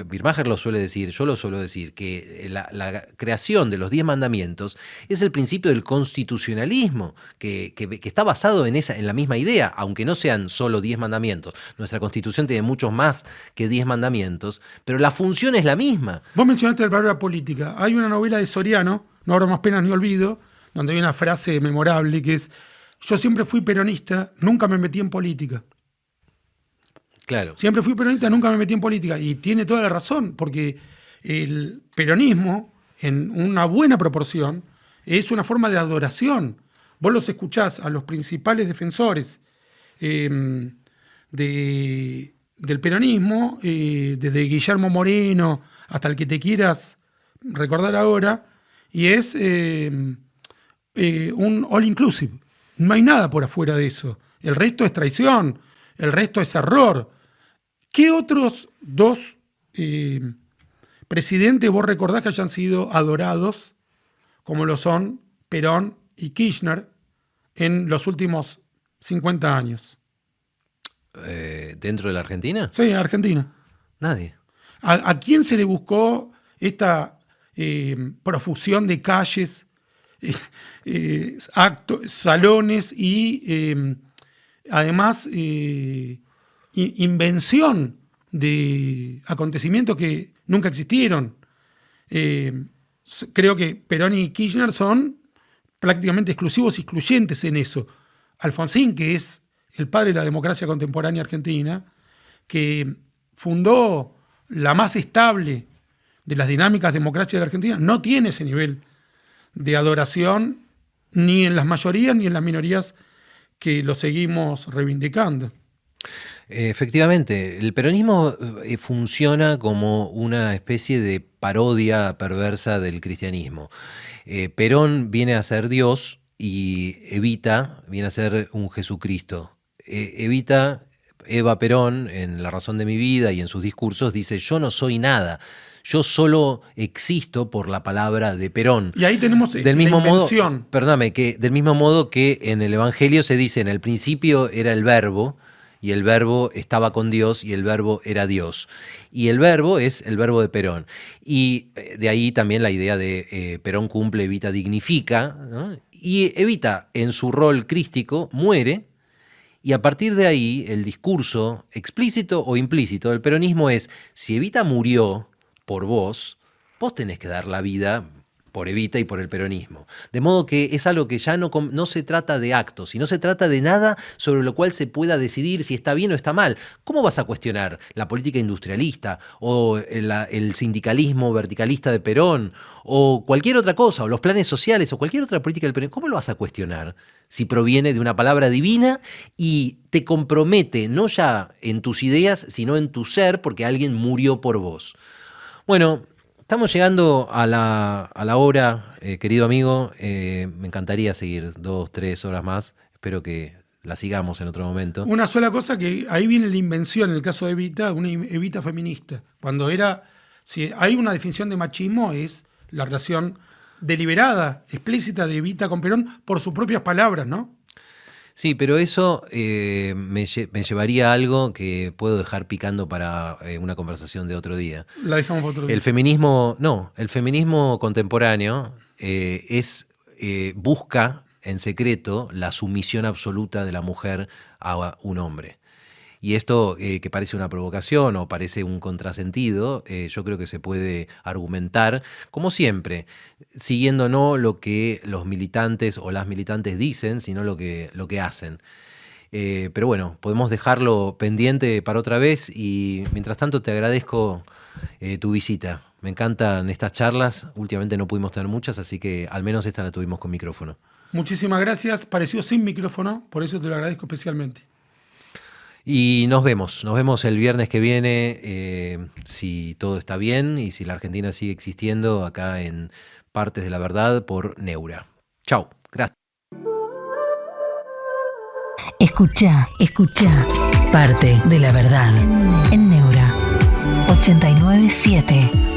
Birmacher lo suele decir, yo lo suelo decir, que la creación de los 10 mandamientos es el principio del constitucionalismo, que está basado en la misma idea, aunque no sean solo 10 mandamientos. Nuestra Constitución tiene muchos más que 10 mandamientos, pero la función es la misma. Vos mencionaste la palabra política. Hay una novela de Soriano, No habrá más penas ni olvido, donde hay una frase memorable que es: yo siempre fui peronista, nunca me metí en política. Claro. Siempre fui peronista, nunca me metí en política. Y tiene toda la razón, porque el peronismo, en una buena proporción, es una forma de adoración. Vos los escuchás a los principales defensores del peronismo, desde Guillermo Moreno hasta el que te quieras recordar ahora, y es un all inclusive. No hay nada por afuera de eso. El resto es traición, el resto es error. ¿Qué otros dos presidentes vos recordás que hayan sido adorados, como lo son Perón y Kirchner, en los últimos 50 años? ¿Dentro de la Argentina? Sí, en Argentina. Nadie. ¿A quién se le buscó esta profusión de calles, salones y además invención de acontecimientos que nunca existieron? Creo que Perón y Kirchner son prácticamente exclusivos y excluyentes en eso. Alfonsín, que es el padre de la democracia contemporánea argentina, que fundó la más estable de las dinámicas democráticas de la Argentina, no tiene ese nivel de adoración ni en las mayorías ni en las minorías que lo seguimos reivindicando. Efectivamente, el peronismo funciona como una especie de parodia perversa del cristianismo. Perón viene a ser Dios y Evita viene a ser un Jesucristo. Eva Perón, en La razón de mi vida y en sus discursos, dice: yo no soy nada, yo solo existo por la palabra de Perón. Y ahí tenemos del mismo la invención. modo, perdóname, que del mismo modo que en el Evangelio se dice: en el principio era el Verbo, y el Verbo estaba con Dios, y el Verbo era Dios. Y el Verbo es el Verbo de Perón. Y de ahí también la idea de Perón cumple, Evita dignifica, ¿no? Y Evita, en su rol crístico, muere. Y a partir de ahí, el discurso explícito o implícito del peronismo es: si Evita murió por vos, vos tenés que dar la vida por Evita y por el peronismo. De modo que es algo que ya no se trata de actos, y no se trata de nada sobre lo cual se pueda decidir si está bien o está mal. ¿Cómo vas a cuestionar la política industrialista o el sindicalismo verticalista de Perón o cualquier otra cosa, o los planes sociales o cualquier otra política del Perón? ¿Cómo lo vas a cuestionar si proviene de una palabra divina y te compromete no ya en tus ideas, sino en tu ser, porque alguien murió por vos? Bueno, estamos llegando a la hora, querido amigo. Me encantaría seguir 2, 3 horas más. Espero que la sigamos en otro momento. Una sola cosa, que ahí viene la invención, en el caso de Evita, una Evita feminista. Si hay una definición de machismo, es la relación deliberada, explícita de Evita con Perón por sus propias palabras, ¿no? Sí, pero eso me llevaría a algo que puedo dejar picando para una conversación de otro día. La dejamos para otro día. El feminismo contemporáneo busca en secreto la sumisión absoluta de la mujer a un hombre. Y esto, que parece una provocación o parece un contrasentido, yo creo que se puede argumentar, como siempre, siguiendo no lo que los militantes o las militantes dicen, sino lo que hacen. Pero bueno, podemos dejarlo pendiente para otra vez, y mientras tanto te agradezco tu visita. Me encantan estas charlas, últimamente no pudimos tener muchas, así que al menos esta la tuvimos con micrófono. Muchísimas gracias, pareció sin micrófono, por eso te lo agradezco especialmente. Y nos vemos el viernes que viene, si todo está bien y si la Argentina sigue existiendo, acá en Partes de la Verdad por Neura. Chau, gracias. Escucha Parte de la Verdad en Neura 89.7.